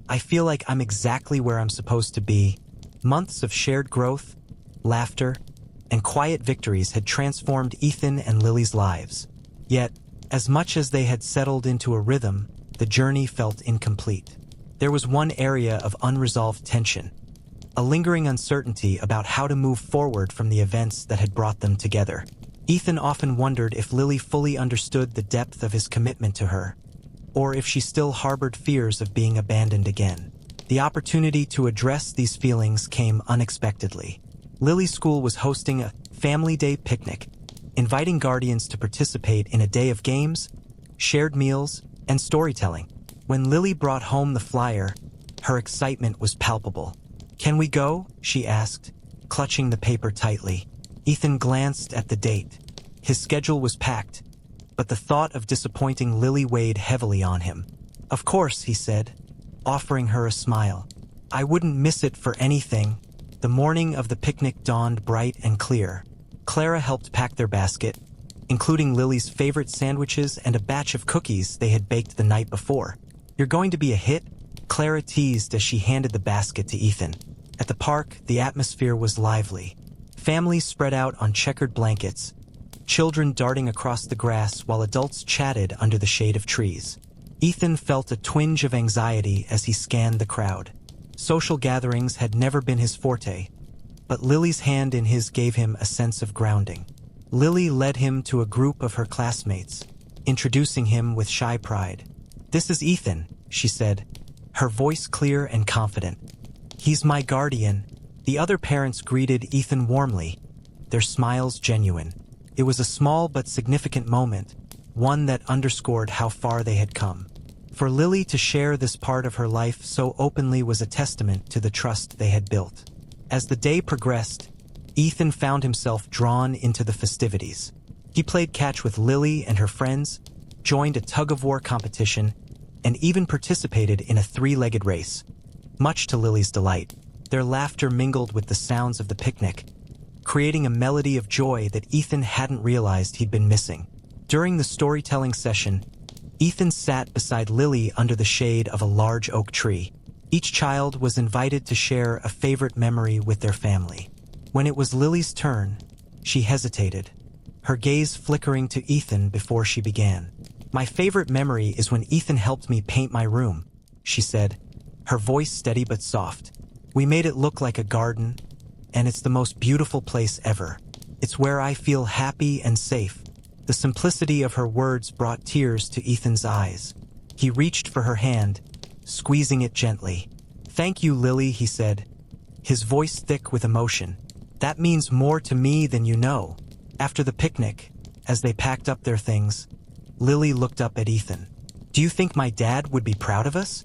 I feel like I'm exactly where I'm supposed to be." Months of shared growth, laughter, and quiet victories had transformed Ethan and Lily's lives. Yet, as much as they had settled into a rhythm, the journey felt incomplete. There was one area of unresolved tension, a lingering uncertainty about how to move forward from the events that had brought them together. Ethan often wondered if Lily fully understood the depth of his commitment to her, or if she still harbored fears of being abandoned again. The opportunity to address these feelings came unexpectedly. Lily's school was hosting a family day picnic, inviting guardians to participate in a day of games, shared meals, and storytelling. When Lily brought home the flyer, her excitement was palpable. "Can we go?" she asked, clutching the paper tightly. Ethan glanced at the date. His schedule was packed, but the thought of disappointing Lily weighed heavily on him. "Of course," he said, offering her a smile. "I wouldn't miss it for anything." The morning of the picnic dawned bright and clear. Clara helped pack their basket, including Lily's favorite sandwiches and a batch of cookies they had baked the night before. "You're going to be a hit?" Clara teased as she handed the basket to Ethan. At the park, the atmosphere was lively. Families spread out on checkered blankets, children darting across the grass while adults chatted under the shade of trees. Ethan felt a twinge of anxiety as he scanned the crowd. Social gatherings had never been his forte, but Lily's hand in his gave him a sense of grounding. Lily led him to a group of her classmates, introducing him with shy pride. "This is Ethan," she said, her voice clear and confident. "He's my guardian." The other parents greeted Ethan warmly, their smiles genuine. It was a small but significant moment, one that underscored how far they had come. For Lily to share this part of her life so openly was a testament to the trust they had built. As the day progressed, Ethan found himself drawn into the festivities. He played catch with Lily and her friends, joined a tug-of-war competition, and even participated in a three-legged race. Much to Lily's delight, their laughter mingled with the sounds of the picnic, creating a melody of joy that Ethan hadn't realized he'd been missing. During the storytelling session, Ethan sat beside Lily under the shade of a large oak tree. Each child was invited to share a favorite memory with their family. When it was Lily's turn, she hesitated, her gaze flickering to Ethan before she began. "My favorite memory is when Ethan helped me paint my room," she said, her voice steady but soft. "We made it look like a garden, and it's the most beautiful place ever. It's where I feel happy and safe." The simplicity of her words brought tears to Ethan's eyes. He reached for her hand, squeezing it gently. "Thank you, Lily," he said, his voice thick with emotion. "That means more to me than you know." After the picnic, as they packed up their things, Lily looked up at Ethan. "Do you think my dad would be proud of us?"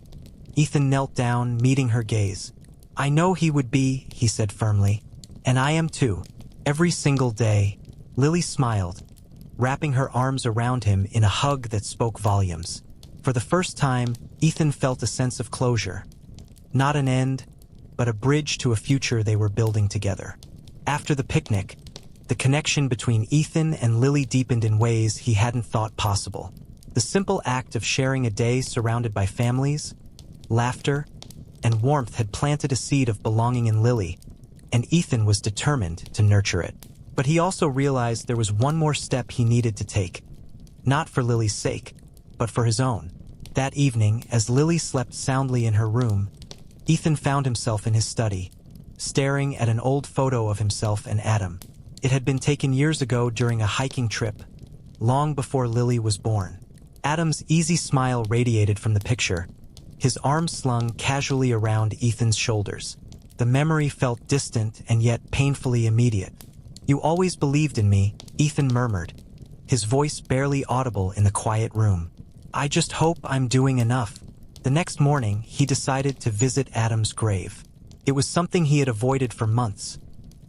Ethan knelt down, meeting her gaze. "I know he would be," he said firmly. "And I am too. Every single day." Lily smiled, wrapping her arms around him in a hug that spoke volumes. For the first time, Ethan felt a sense of closure. Not an end, but a bridge to a future they were building together. After the picnic, the connection between Ethan and Lily deepened in ways he hadn't thought possible. The simple act of sharing a day surrounded by families, laughter, and warmth had planted a seed of belonging in Lily, and Ethan was determined to nurture it. But he also realized there was one more step he needed to take. Not for Lily's sake, but for his own. That evening, as Lily slept soundly in her room, Ethan found himself in his study, staring at an old photo of himself and Adam. It had been taken years ago during a hiking trip, long before Lily was born. Adam's easy smile radiated from the picture, his arms slung casually around Ethan's shoulders. The memory felt distant and yet painfully immediate. "You always believed in me," Ethan murmured, his voice barely audible in the quiet room. "I just hope I'm doing enough." The next morning, he decided to visit Adam's grave. It was something he had avoided for months,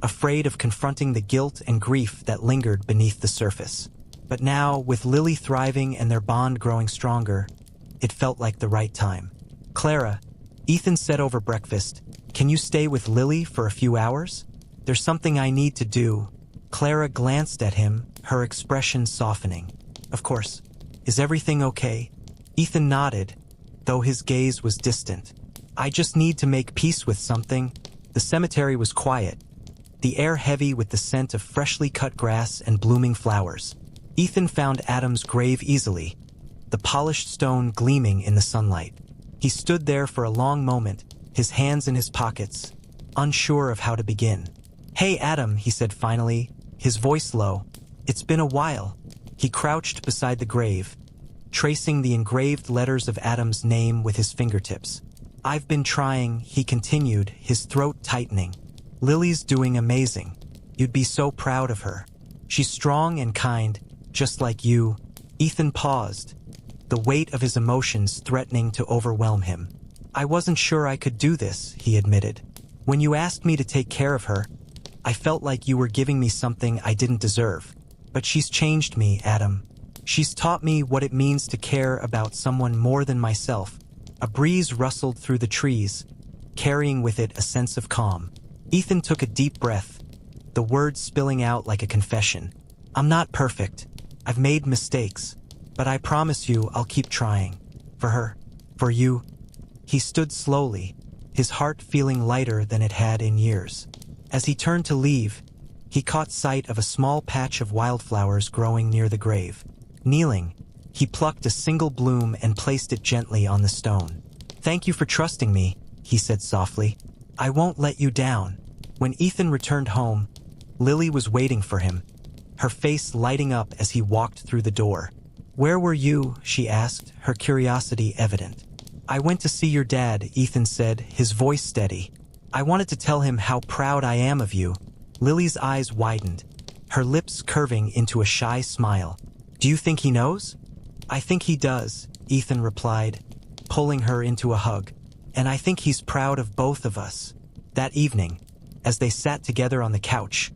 afraid of confronting the guilt and grief that lingered beneath the surface. But now, with Lily thriving and their bond growing stronger, it felt like the right time. "Clara," Ethan said over breakfast, "can you stay with Lily for a few hours? There's something I need to do." Clara glanced at him, her expression softening. "Of course. Is everything okay?" Ethan nodded, though his gaze was distant. "I just need to make peace with something." The cemetery was quiet, the air heavy with the scent of freshly cut grass and blooming flowers. Ethan found Adam's grave easily, the polished stone gleaming in the sunlight. He stood there for a long moment, his hands in his pockets, unsure of how to begin. "Hey, Adam," he said finally, his voice low. "It's been a while." He crouched beside the grave, tracing the engraved letters of Adam's name with his fingertips. "I've been trying," he continued, his throat tightening. "Lily's doing amazing. You'd be so proud of her. She's strong and kind, just like you." Ethan paused, the weight of his emotions threatening to overwhelm him. "I wasn't sure I could do this," he admitted. "When you asked me to take care of her, I felt like you were giving me something I didn't deserve. But she's changed me, Adam. She's taught me what it means to care about someone more than myself." A breeze rustled through the trees, carrying with it a sense of calm. Ethan took a deep breath, the words spilling out like a confession. "I'm not perfect. I've made mistakes, but I promise you I'll keep trying. For her. For you. He stood slowly, his heart feeling lighter than it had in years. As he turned to leave, he caught sight of a small patch of wildflowers growing near the grave. Kneeling, he plucked a single bloom and placed it gently on the stone. "Thank you for trusting me," he said softly. "I won't let you down." When Ethan returned home, Lily was waiting for him, her face lighting up as he walked through the door. "Where were you?" she asked, her curiosity evident. "I went to see your dad," Ethan said, his voice steady. "I wanted to tell him how proud I am of you." Lily's eyes widened, her lips curving into a shy smile. "Do you think he knows?" "I think he does," Ethan replied, pulling her into a hug. "And I think he's proud of both of us." That evening, as they sat together on the couch,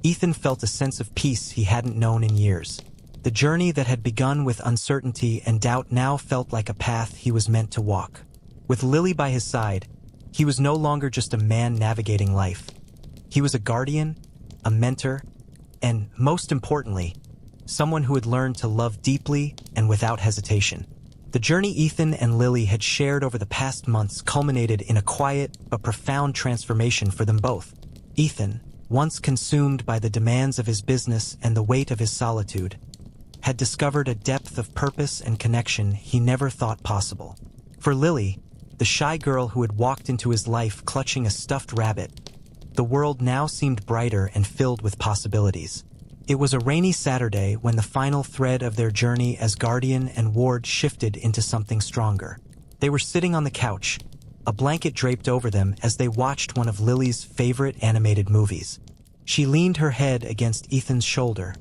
Ethan felt a sense of peace he hadn't known in years. The journey that had begun with uncertainty and doubt now felt like a path he was meant to walk. With Lily by his side, he was no longer just a man navigating life. He was a guardian, a mentor, and, most importantly, someone who had learned to love deeply and without hesitation. The journey Ethan and Lily had shared over the past months culminated in a quiet but profound transformation for them both. Ethan, once consumed by the demands of his business and the weight of his solitude, had discovered a depth of purpose and connection he never thought possible. For Lily, the shy girl who had walked into his life clutching a stuffed rabbit, the world now seemed brighter and filled with possibilities. It was a rainy Saturday when the final thread of their journey as guardian and ward shifted into something stronger. They were sitting on the couch, a blanket draped over them as they watched one of Lily's favorite animated movies. She leaned her head against Ethan's shoulder,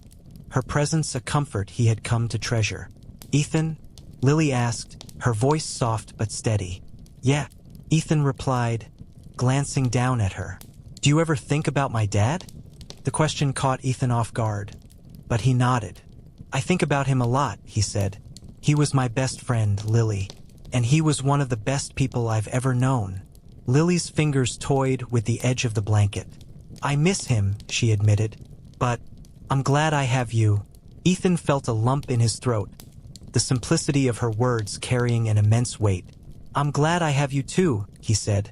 her presence a comfort he had come to treasure. "Ethan?" Lily asked, her voice soft but steady. "Yeah," Ethan replied, glancing down at her. "Do you ever think about my dad?" The question caught Ethan off guard, but he nodded. "I think about him a lot," he said. "He was my best friend, Lily, and he was one of the best people I've ever known." Lily's fingers toyed with the edge of the blanket. "I miss him," she admitted, "but I'm glad I have you." Ethan felt a lump in his throat, the simplicity of her words carrying an immense weight. "I'm glad I have you too," he said,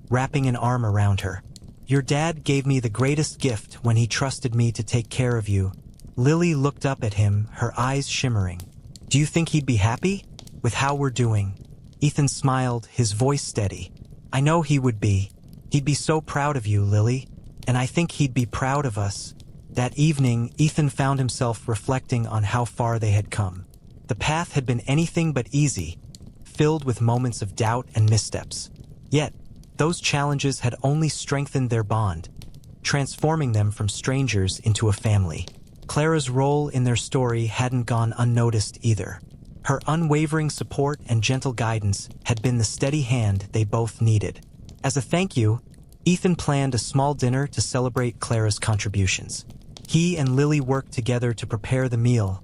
wrapping an arm around her. "Your dad gave me the greatest gift when he trusted me to take care of you." Lily looked up at him, her eyes shimmering. "Do you think he'd be happy with how we're doing?" Ethan smiled, his voice steady. "I know he would be. He'd be so proud of you, Lily, and I think he'd be proud of us." That evening, Ethan found himself reflecting on how far they had come. The path had been anything but easy, filled with moments of doubt and missteps. Yet, those challenges had only strengthened their bond, transforming them from strangers into a family. Clara's role in their story hadn't gone unnoticed either. Her unwavering support and gentle guidance had been the steady hand they both needed. As a thank you, Ethan planned a small dinner to celebrate Clara's contributions. He and Lily worked together to prepare the meal,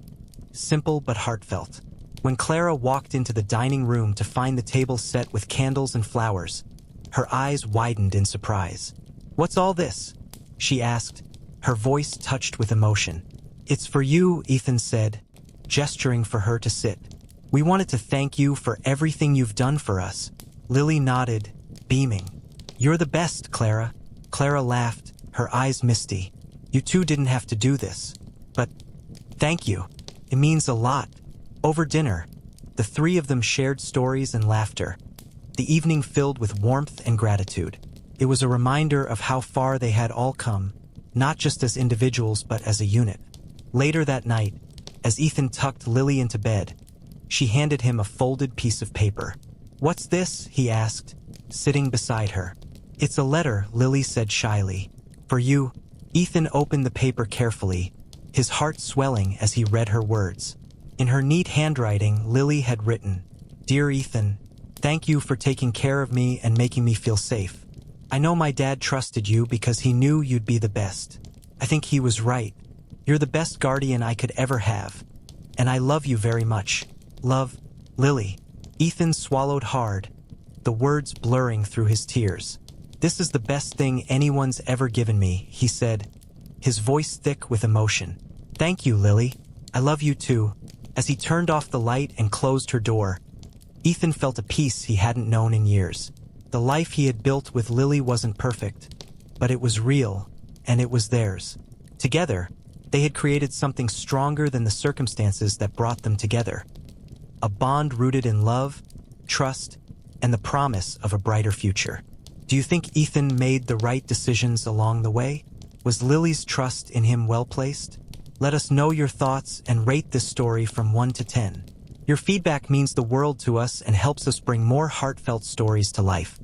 simple but heartfelt. When Clara walked into the dining room to find the table set with candles and flowers, her eyes widened in surprise. "What's all this?" she asked, her voice touched with emotion. "It's for you," Ethan said, gesturing for her to sit. "We wanted to thank you for everything you've done for us." Lily nodded, beaming. "You're the best, Clara." Clara laughed, her eyes misty. "You two didn't have to do this. But thank you. It means a lot." Over dinner, the three of them shared stories and laughter, the evening filled with warmth and gratitude. It was a reminder of how far they had all come, not just as individuals but as a unit. Later that night, as Ethan tucked Lily into bed, she handed him a folded piece of paper. "What's this?" he asked, sitting beside her. "It's a letter," Lily said shyly. "For you." Ethan opened the paper carefully, his heart swelling as he read her words. In her neat handwriting, Lily had written, "Dear Ethan, thank you for taking care of me and making me feel safe. I know my dad trusted you because he knew you'd be the best. I think he was right. You're the best guardian I could ever have. And I love you very much. Love, Lily." Ethan swallowed hard, the words blurring through his tears. "This is the best thing anyone's ever given me," he said, his voice thick with emotion. "Thank you, Lily." I love you too. As he turned off the light and closed her door, Ethan felt a peace he hadn't known in years. The life he had built with Lily wasn't perfect, but it was real, and it was theirs. Together, they had created something stronger than the circumstances that brought them together. A bond rooted in love, trust, and the promise of a brighter future. Do you think Ethan made the right decisions along the way? Was Lily's trust in him well placed? Let us know your thoughts and rate this story from 1 to 10. Your feedback means the world to us and helps us bring more heartfelt stories to life.